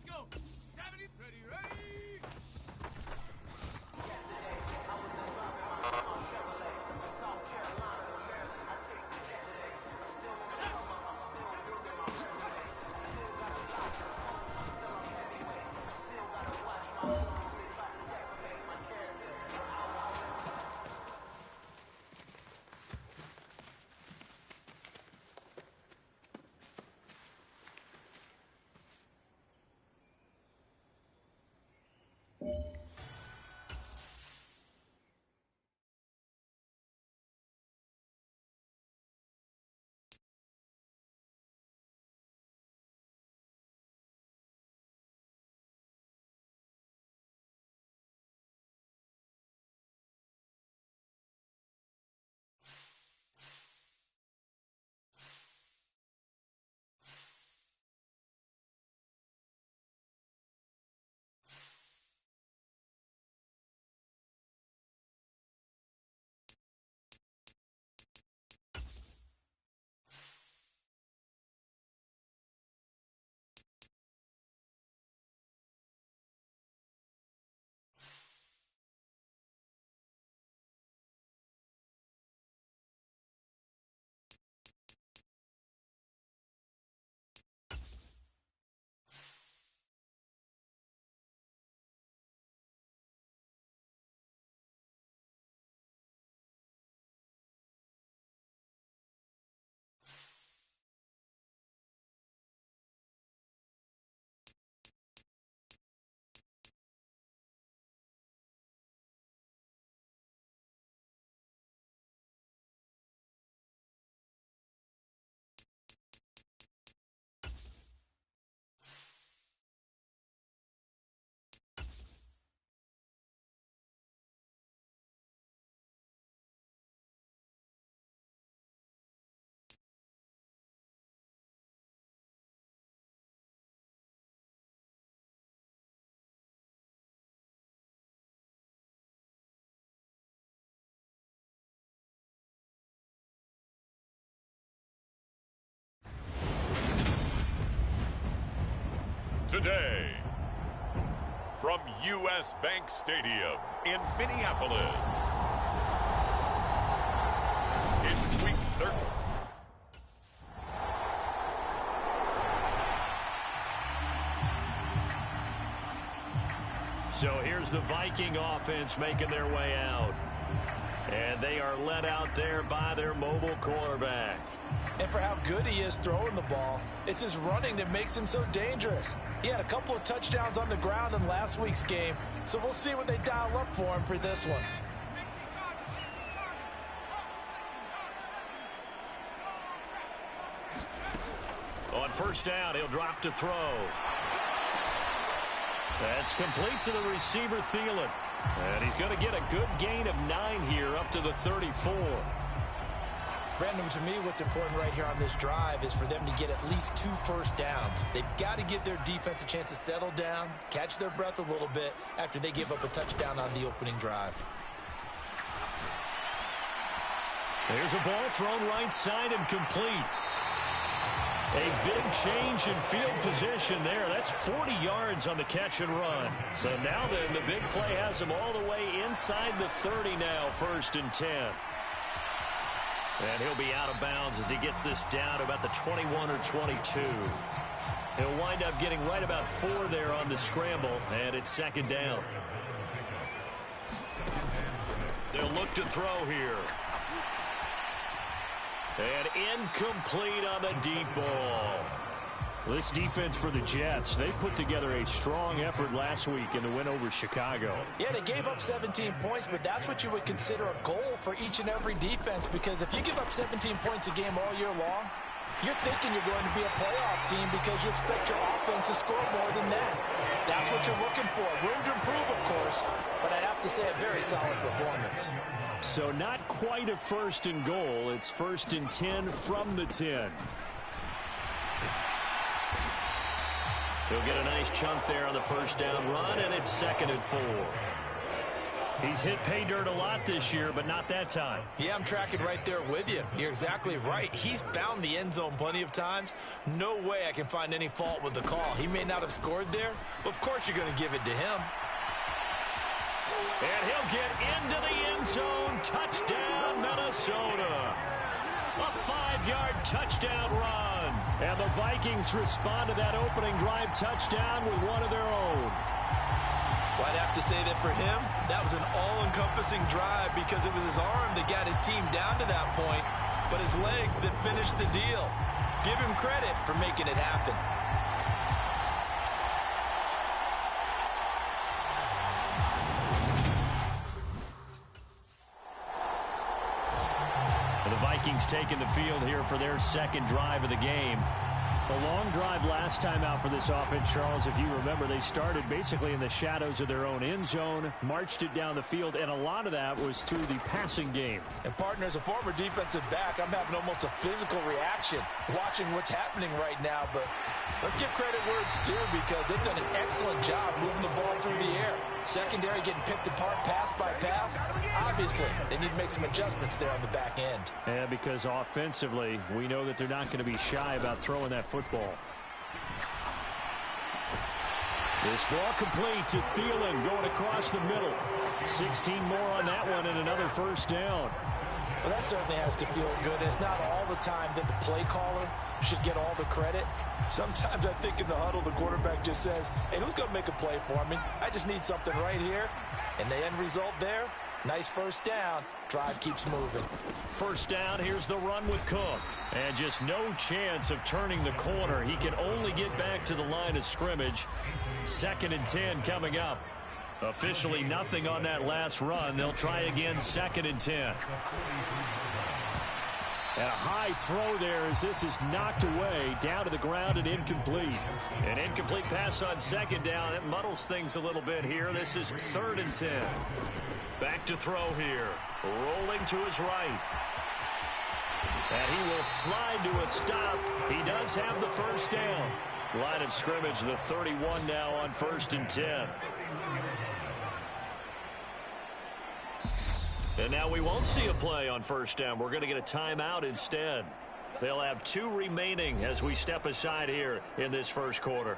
S4: go. 70. Ready.
S5: Today, from U.S. Bank Stadium in Minneapolis, it's week 30.
S1: So here's the Viking offense making their way out. And they are led out there by their mobile quarterback.
S3: And for how good he is throwing the ball, it's his running that makes him so dangerous. He had a couple of touchdowns on the ground in last week's game, so we'll see what they dial up for him for this one.
S1: On first down, he'll drop to throw. That's complete to the receiver, Thielen. And he's going to get a good gain of 9 here up to the 34.
S2: Brandon, to me, what's important right here on this drive is for them to get at least 2 first downs. They've got to give their defense a chance to settle down, catch their breath a little bit after they give up a touchdown on the opening drive.
S1: There's a ball thrown right side and complete. A big change in field position there. That's 40 yards on the catch and run. So now then, the big play has him all the way inside the 30 now, 1st and 10. And he'll be out of bounds as he gets this down to about the 21 or 22. He'll wind up getting right about 4 there on the scramble, and it's 2nd down. They'll look to throw here. And incomplete on the deep ball. This defense for the Jets, they put together a strong effort last week in the win over Chicago.
S3: Yeah, they gave up 17 points, but that's what you would consider a goal for each and every defense, because if you give up 17 points a game all year long, you're thinking you're going to be a playoff team because you expect your offense to score more than that. That's what you're looking for. Room to improve, of course, but I'd have to say a very solid performance.
S1: So not quite a 1st and goal. It's 1st and 10 from the 10. He'll get a nice chunk there on the 1st down run, and it's 2nd and 4. He's hit pay dirt a lot this year, but not that time.
S2: Yeah, I'm tracking right there with you. You're exactly right. He's found the end zone plenty of times. No way I can find any fault with the call. He may not have scored there, but of course you're going to give it to him.
S1: And he'll get into the end zone. Touchdown, Minnesota. A 5-yard touchdown run. And the Vikings respond to that opening drive touchdown with one of their own.
S2: Well, I'd have to say that for him, that was an all-encompassing drive because it was his arm that got his team down to that point, but his legs that finished the deal. Give him credit for making it happen.
S1: The Vikings taking the field here for their second drive of the game. A long drive last time out for this offense, Charles. If you remember, they started basically in the shadows of their own end zone, marched it down the field, and a lot of that was through the passing game.
S3: And, partner, as a former defensive back, I'm having almost a physical reaction watching what's happening right now. But let's give credit where it's due because they've done an excellent job moving the ball through the air. Secondary getting picked apart pass by pass. Obviously, they need to make some adjustments there on the back end.
S1: Yeah, because offensively, we know that they're not going to be shy about throwing that football. This ball complete to Thielen going across the middle. 16 more on that one and another first down.
S3: Well, that certainly has to feel good. It's not all the time that the play caller should get all the credit. Sometimes I think in the huddle, the quarterback just says, hey, who's going to make a play for me? I just need something right here. And the end result there, nice first down. Drive keeps moving.
S1: First down, here's the run with Cook. And just no chance of turning the corner. He can only get back to the line of scrimmage. 2nd and 10 coming up. Officially nothing on that last run. They'll try again 2nd and 10. And a high throw there as this is knocked away, down to the ground and incomplete. An incomplete pass on 2nd down. That muddles things a little bit here. This is 3rd and 10. Back to throw here. Rolling to his right. And he will slide to a stop. He does have the first down. Line of scrimmage, the 31 now on 1st and 10. And now we won't see a play on first down. We're going to get a timeout instead. They'll have 2 remaining as we step aside here in this first quarter.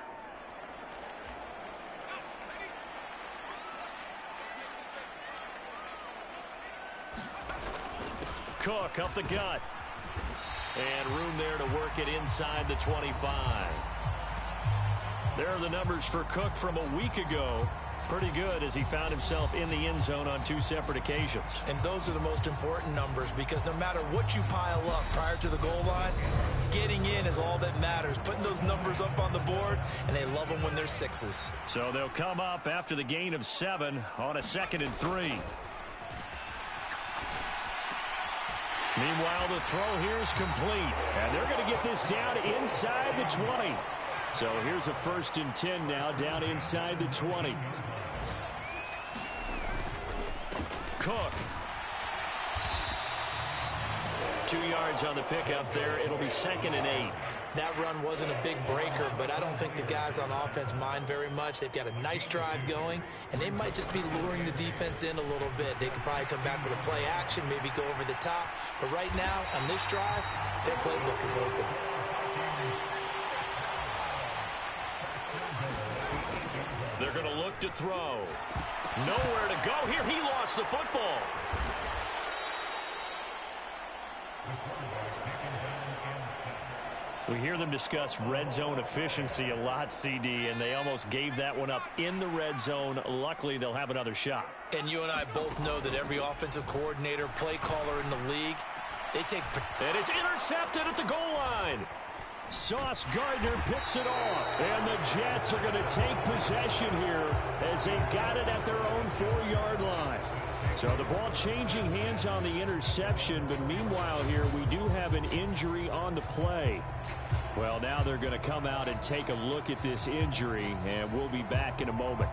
S1: Cook up the gut. And room there to work it inside the 25. There are the numbers for Cook from a week ago. Pretty good as he found himself in the end zone on 2 separate occasions.
S2: And those are the most important numbers because no matter what you pile up prior to the goal line, getting in is all that matters. Putting those numbers up on the board, and they love them when they're 6s.
S1: So they'll come up after the gain of 7 on a 2nd and 3. Meanwhile, the throw here is complete. And they're going to get this down inside the 20. So here's a 1st and 10 now down inside the 20. Cook. 2 yards on the pickup there. It'll be 2nd and 8.
S2: That run wasn't a big breaker, but I don't think the guys on offense mind very much. They've got a nice drive going, and they might just be luring the defense in a little bit. They could probably come back with a play action, maybe go over the top. But right now, on this drive, their playbook is open.
S1: They're going to look to throw. Nowhere to go here. He lost the football. We hear them discuss red zone efficiency a lot, CD, and they almost gave that one up in the red zone. Luckily, they'll have another shot.
S2: And you and I both know that every offensive coordinator, play caller in the league, they take...
S1: And it's intercepted at the goal line. Sauce Gardner picks it off. And the Jets are going to take possession here as they've got it at their own 4-yard line. So the ball changing hands on the interception, but meanwhile here we do have an injury on the play. Well, now they're going to come out and take a look at this injury, and we'll be back in a moment.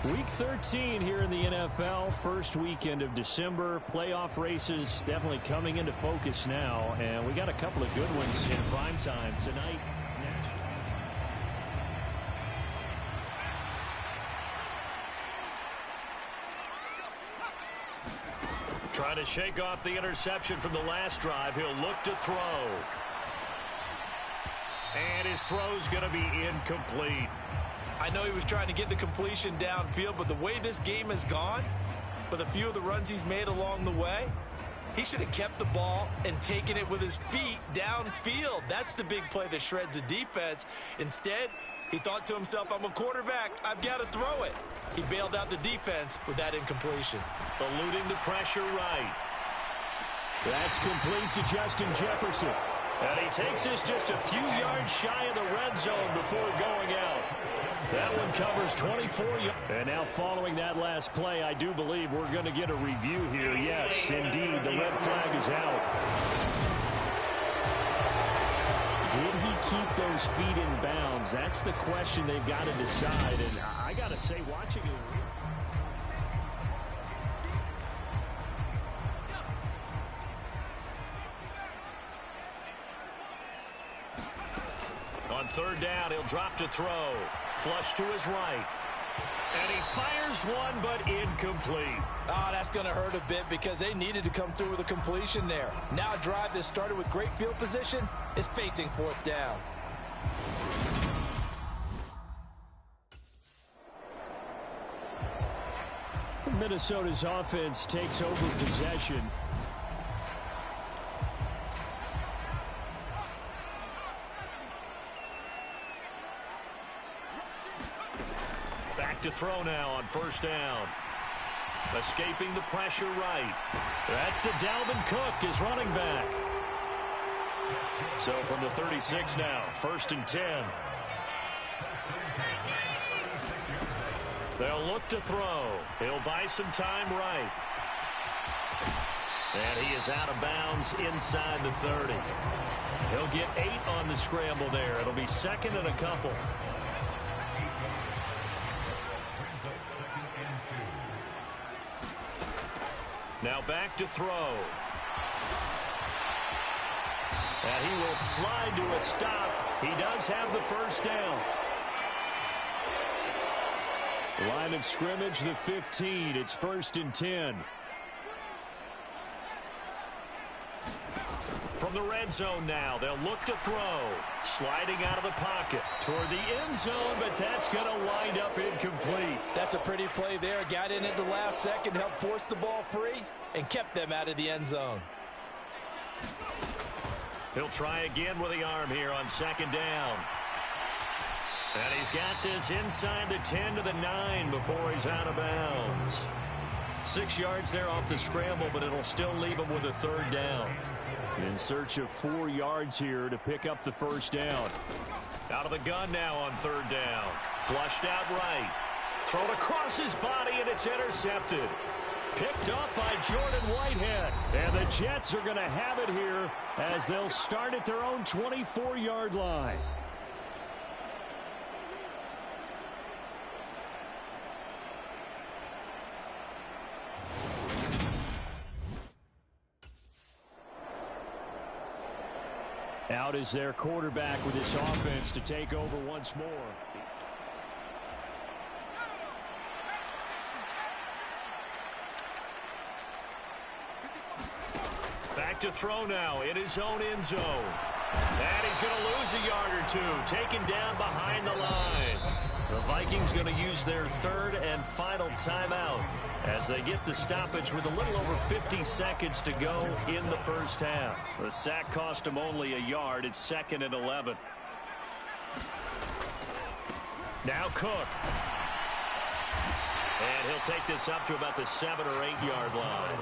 S1: Week 13 here in the NFL, first weekend of December. Playoff races definitely coming into focus now, and we got a couple of good ones in prime time tonight.
S5: Trying to shake off the interception from the last drive. He'll look to throw. And his throw's going to be incomplete.
S3: I know he was trying to get the completion downfield, but the way this game has gone, with a few of the runs he's made along the way, he should have kept the ball and taken it with his feet downfield. That's the big play that shreds the defense. Instead, he thought to himself, I'm a quarterback, I've got to throw it. He bailed out the defense with that incompletion.
S1: Eluding the pressure right. That's complete to Justin Jefferson.
S5: And he takes this just a few yards shy of the red zone before going out. That one covers 24 yards.
S1: And now following that last play, I do believe we're going to get a review here. Yes, indeed, the red flag is out. Did he keep those feet in bounds? That's the question they've got to decide. And I got to say, watching it.
S5: On third down, he'll drop to throw. Flush to his right. And he fires one, but incomplete.
S3: Oh, that's going to hurt a bit because they needed to come through with a completion there. Now a drive that started with great field position is facing fourth down.
S1: Minnesota's offense takes over possession.
S5: Back to throw now on first down. Escaping the pressure right. That's to Dalvin Cook, his running back. So from the 36 now, 1st and 10. They'll look to throw. He'll buy some time right. And he is out of bounds inside the 30. He'll get 8 on the scramble there. It'll be 2nd and a couple. Now back to throw. And he will slide to a stop. He does have the first down.
S1: Line of scrimmage, the 15. It's 1st and 10.
S5: From the red zone now, they'll look to throw. Sliding out of the pocket toward the end zone, but that's going to wind up incomplete.
S3: That's a pretty play there. Got in at the last second, helped force the ball free, and kept them out of the end zone.
S5: He'll try again with the arm here on 2nd down. And he's got this inside the 10 to the 9 before he's out of bounds. 6 yards there off the scramble, but it'll still leave him with a 3rd down.
S1: In search of 4 yards here to pick up the first down.
S5: Out of the gun now on 3rd down. Flushed out right. Thrown across his body, and it's intercepted. Picked up by Jordan Whitehead.
S1: And the Jets are going to have it here as they'll start at their own 24-yard line. Out is their quarterback with this offense to take over once more.
S5: Back to throw now in his own end zone. And he's going to lose a yard or two. Taken down behind the line. The Vikings going to use their 3rd and final timeout as they get the stoppage with a little over 50 seconds to go in the first half. The sack cost him only a yard. It's 2nd and 11. Now Cook. And he'll take this up to about the 7 or 8 yard line.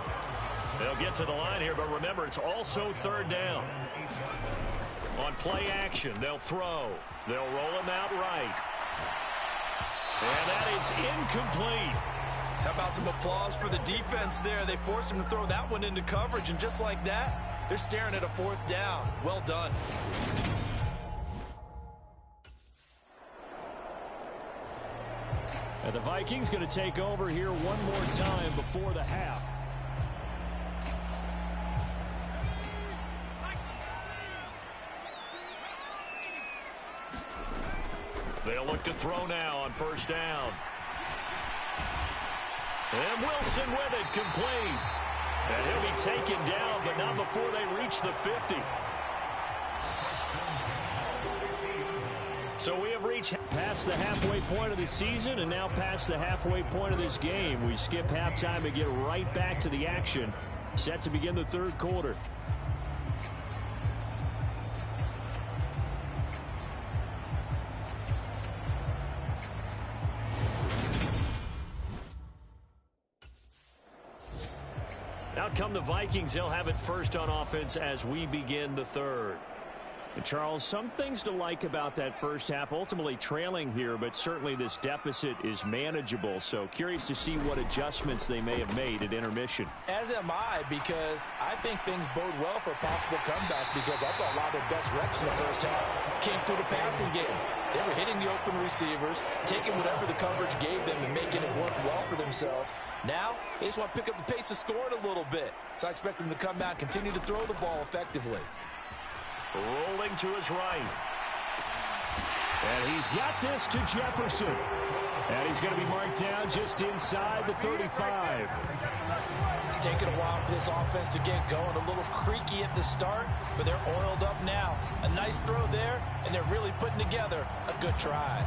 S5: They'll get to the line here, but remember, it's also 3rd down. On play action, they'll throw. They'll roll him out right. And that is incomplete.
S3: How about some applause for the defense there? They forced him to throw that one into coverage, and just like that, they're staring at a 4th down. Well done.
S1: And the Vikings going to take over here one more time before the half.
S5: They'll look to throw now on first down. And Wilson with it, complete. And he'll be taken down, but not before they reach the 50.
S1: So we have reached past the halfway point of the season and now past the halfway point of this game. We skip halftime and get right back to the action. Set to begin the third quarter.
S5: Out come the Vikings. They'll have it first on offense as we begin the third.
S1: And Charles, some things to like about that first half. Ultimately trailing here, but certainly this deficit is manageable. So curious to see what adjustments they may have made at intermission.
S3: As am I, because I think things bode well for a possible comeback, because I thought a lot of their best reps in the first half came through the passing game. They were hitting the open receivers, taking whatever the coverage gave them and making it work well for themselves. Now, they just want to pick up the pace of scoring a little bit. So I expect them to come out and continue to throw the ball effectively.
S5: Rolling to his right.
S1: And he's got this to Jefferson. And he's going to be marked down just inside the 35.
S3: It's taken a while for this offense to get going. A little creaky at the start, but they're oiled up now. A nice throw there, and they're really putting together a good drive.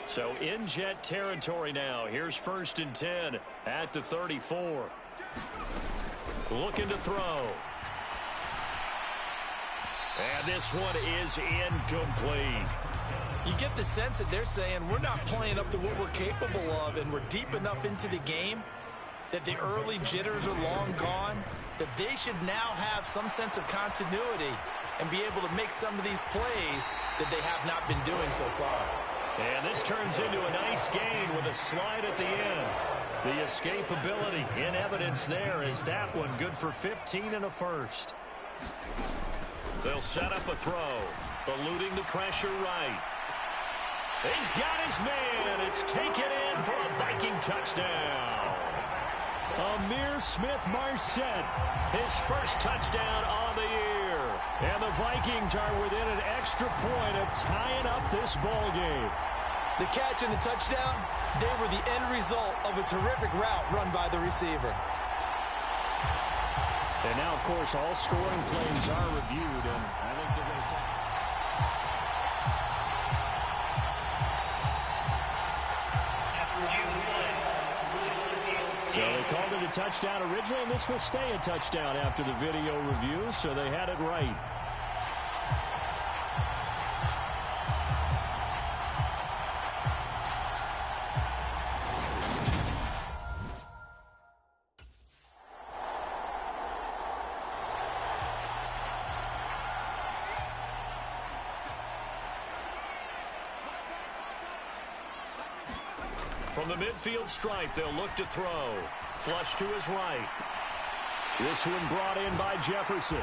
S5: So in jet territory now. Here's 1st and 10 at the 34. Looking to throw. And this one is incomplete.
S3: You get the sense that they're saying we're not playing up to what we're capable of, and we're deep enough into the game that the early jitters are long gone, that they should now have some sense of continuity and be able to make some of these plays that they have not been doing so far.
S5: And this turns into a nice gain with a slide at the end. The escapability in evidence there is that one good for 15 and a first. They'll set up a throw, eluding the pressure right. He's got his man. It's taken in for a Viking touchdown.
S1: Amir Smith-Marset,
S5: his first touchdown on the year.
S1: And the Vikings are within an extra point of tying up this ball game.
S3: The catch and the touchdown, they were the end result of a terrific route run by the receiver.
S1: And now, of course, all scoring plays are reviewed, and I think they're going to take. So they called it a touchdown originally, and this will stay a touchdown after the video review, so they had it right.
S5: From the midfield stripe, they'll look to throw. Flush to his right.
S1: This one brought in by Jefferson.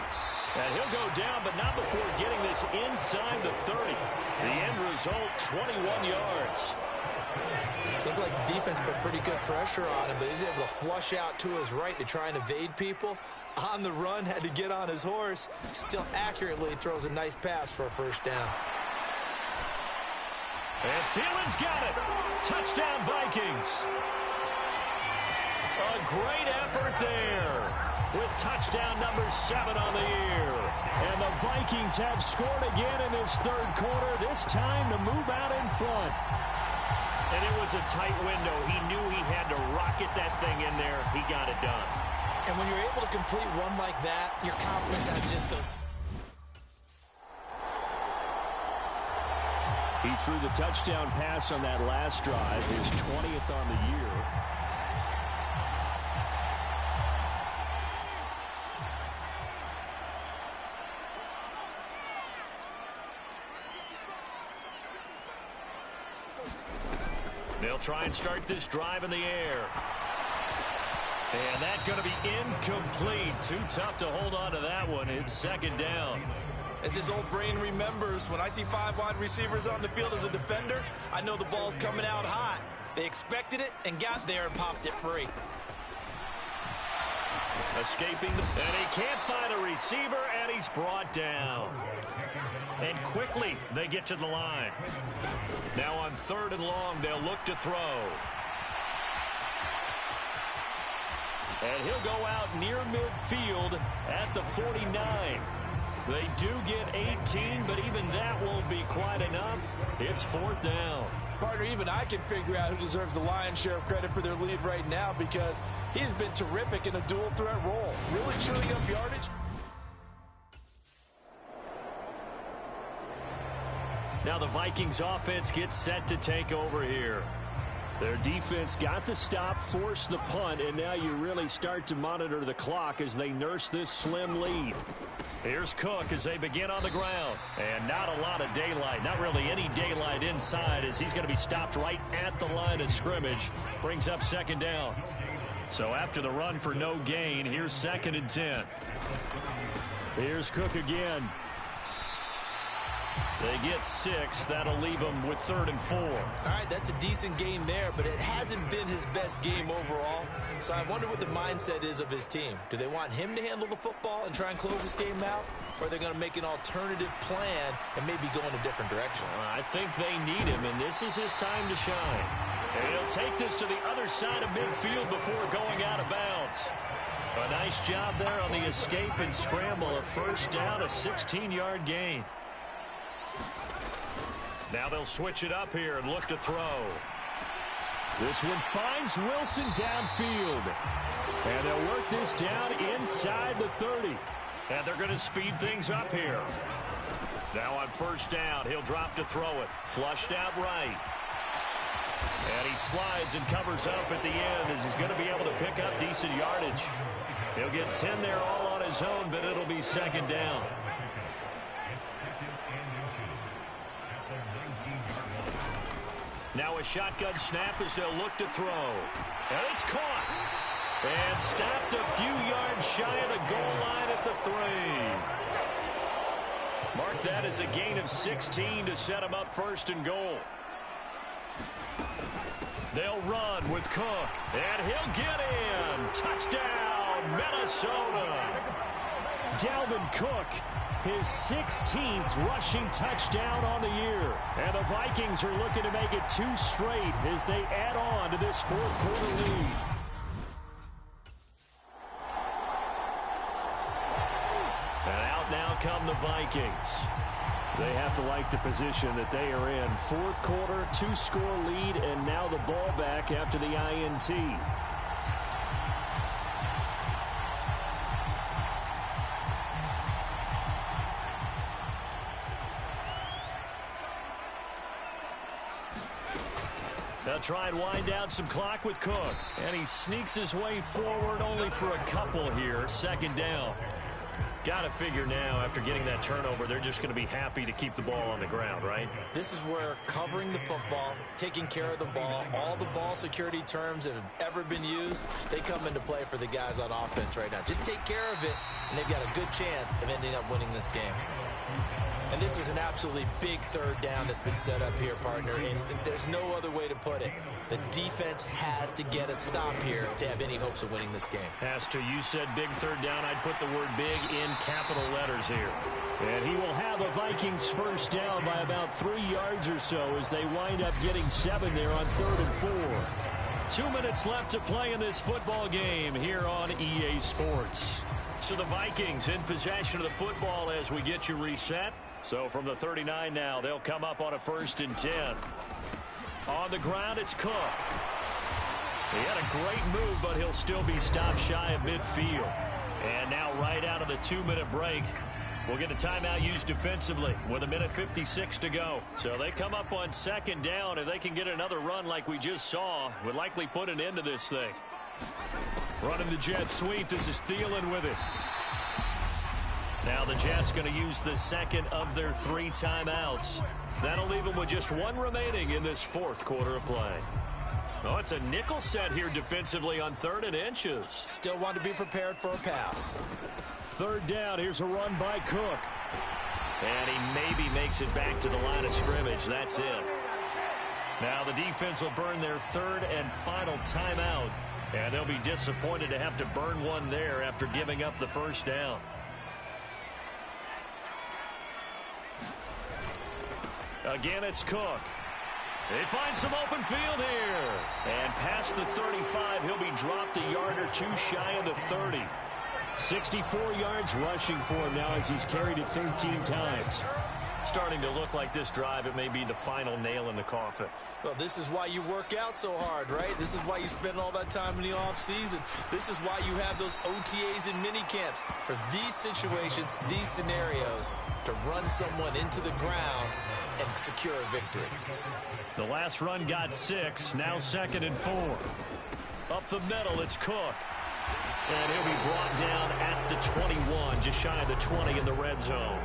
S5: And he'll go down, but not before getting this inside the 30. The end result, 21 yards.
S3: Looked like the defense put pretty good pressure on him, but he's able to flush out to his right to try and evade people. On the run, had to get on his horse. Still accurately throws a nice pass for a first down.
S5: And Thielen's got it. Touchdown, Vikings. A great effort there with touchdown number 7 on the year.
S1: And the Vikings have scored again in this third quarter, this time to move out in front.
S5: And it was a tight window. He knew he had to rocket that thing in there. He got it done.
S3: And when you're able to complete one like that, your confidence has just goes.
S1: He threw the touchdown pass on that last drive, his 20th on the year.
S5: They'll try and start this drive in the air. And that's going to be incomplete. Too tough to hold on to that one. It's second down.
S2: As his old brain remembers, when I see 5 wide receivers on the field as a defender, I know the ball's coming out hot. They expected it and got there and popped it free.
S5: Escaping, and he can't find a receiver, and he's brought down. And quickly, they get to the line. Now on 3rd and long, they'll look to throw. And he'll go out near midfield at the 49. They do get 18, but even that won't be quite enough. It's 4th down.
S3: Partner, even I can figure out who deserves the lion's share of credit for their lead right now, because he's been terrific in a dual threat role. Really chewing up yardage.
S5: Now the Vikings offense gets set to take over here. Their defense got the stop, forced the punt, and now you really start to monitor the clock as they nurse this slim lead. Here's Cook as they begin on the ground. And not a lot of daylight, not really any daylight inside, as he's going to be stopped right at the line of scrimmage. Brings up second down. So after the run for no gain, here's 2nd and 10. Here's Cook again. They get 6. That'll leave them with 3rd and 4.
S2: All right, that's a decent game there, but it hasn't been his best game overall. So I wonder what the mindset is of his team. Do they want him to handle the football and try and close this game out? Or are they going to make an alternative plan and maybe go in a different direction?
S5: I think they need him, and this is his time to shine. And he'll take this to the other side of midfield before going out of bounds. A nice job there on the escape and scramble. A 1st down, a 16-yard gain. Now they'll switch it up here and look to throw. This one finds Wilson downfield. And they'll work this down inside the 30. And they're going to speed things up here. Now on 1st down, he'll drop to throw it. Flushed out right. And he slides and covers up at the end as he's going to be able to pick up decent yardage. He'll get 10 there all on his own, but it'll be second down. Now a shotgun snap as they'll look to throw. And it's caught. And stopped a few yards shy of the goal line at the 3. Mark that as a gain of 16 to set him up 1st and goal. They'll run with Cook. And he'll get in. Touchdown, Minnesota. Dalvin Cook, his 16th rushing touchdown on the year. And the Vikings are looking to make it 2 straight as they add on to this 4th quarter lead. And out now come the Vikings. They have to like the position that they are in. 4th quarter, 2-score lead, and now the ball back after the INT. They'll try and wind down some clock with Cook. And he sneaks his way forward only for a couple here. 2nd down. Got to figure now, after getting that turnover, they're just going to be happy to keep the ball on the ground, right?
S2: This is where covering the football, taking care of the ball, all the ball security terms that have ever been used, they come into play for the guys on offense right now. Just take care of it, and they've got a good chance of ending up winning this game. And this is an absolutely big 3rd down that's been set up here, partner, and there's no other way to put it. The defense has to get a stop here to have any hopes of winning this game.
S5: Has to. You said big 3rd down. I'd put the word big in capital letters here. And he will have a Vikings 1st down by about 3 yards or so as they wind up getting 7 there on 3rd and 4. 2 minutes left to play in this football game here on EA Sports. So the Vikings in possession of the football as we get you reset. So from the 39 now, they'll come up on a 1st and 10. On the ground, it's Cook. He had a great move, but he'll still be stopped shy of midfield. And now right out of the 2-minute break, we'll get a timeout used defensively with 1:56 to go. So they come up on 2nd down. If they can get another run like we just saw, would likely put an end to this thing. Running the jet sweep. This is Thielen with it. Now the Jets going to use the 2nd of their 3 timeouts. That'll leave them with just 1 remaining in this 4th quarter of play. Oh, it's a nickel set here defensively on 3rd and inches.
S2: Still want to be prepared for a pass.
S1: 3rd down. Here's a run by Cook.
S5: And he maybe makes it back to the line of scrimmage. That's it. Now the defense will burn their 3rd and final timeout. And they'll be disappointed to have to burn one there after giving up the 1st down. Again, it's Cook. They find some open field here. And past the 35, he'll be dropped a yard or 2 shy of the 30.
S1: 64 yards rushing for him now as he's carried it 13 times.
S5: Starting to look like this drive, it may be the final nail in the coffin.
S2: Well, this is why you work out so hard, right? This is why you spend all that time in the offseason. This is why you have those OTAs and mini camps. For these situations, these scenarios, to run someone into the ground and secure a victory.
S5: The last run got 6, now 2nd and 4. Up the middle, it's Cook. And he'll be brought down at the 21, just shy of the 20 in the red zone.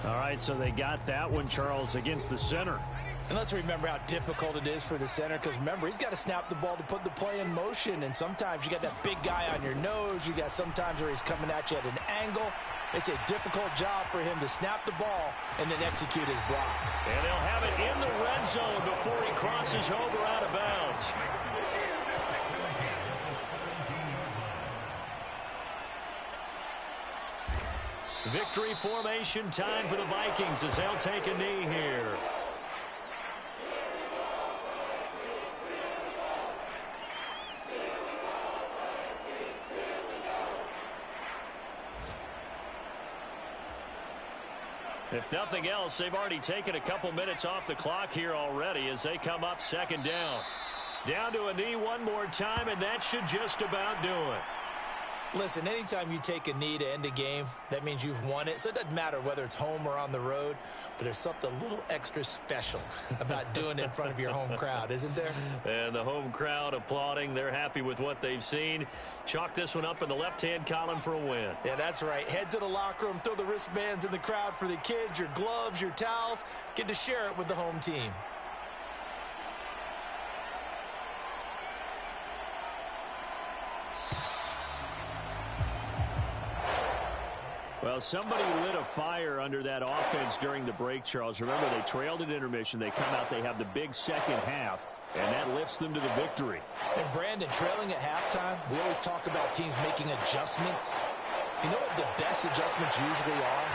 S1: All right, so they got that one, Charles, against the center.
S3: And let's remember how difficult it is for the center, because remember, he's got to snap the ball to put the play in motion, and sometimes you got that big guy on your nose. You got sometimes where he's coming at you at an angle. It's a difficult job for him to snap the ball and then execute his block.
S5: And they'll have it in the red zone before he crosses over out of bounds. Victory formation time for the Vikings as they'll take a knee here. If nothing else, they've already taken a couple minutes off the clock here already as they come up 2nd down. Down to a knee one more time, and that should just about do it.
S2: Listen, anytime you take a knee to end a game, that means you've won it. So it doesn't matter whether it's home or on the road, but there's something a little extra special about doing it in front of your home crowd, isn't there?
S5: And the home crowd applauding. They're happy with what they've seen. Chalk this one up in the left-hand column for a win.
S2: Yeah, that's right. Head to the locker room, throw the wristbands in the crowd for the kids, your gloves, your towels. Get to share it with the home team.
S1: Well, somebody lit a fire under that offense during the break, Charles. Remember, they trailed at intermission. They come out, they have the big second half, and that lifts them to the victory.
S3: And Brandon, trailing at halftime, we always talk about teams making adjustments. You know what the best adjustments usually are?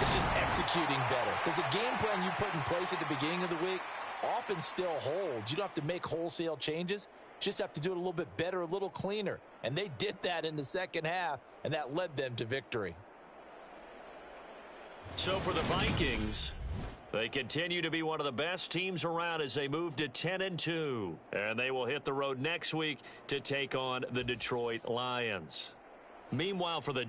S3: It's just executing better. Because the game plan you put in place at the beginning of the week often still holds. You don't have to make wholesale changes. You just have to do it a little bit better, a little cleaner. And they did that in the second half, and that led them to victory.
S5: So for the Vikings, they continue to be one of the best teams around as they move to 10-2. And they will hit the road next week to take on the Detroit Lions. Meanwhile, for the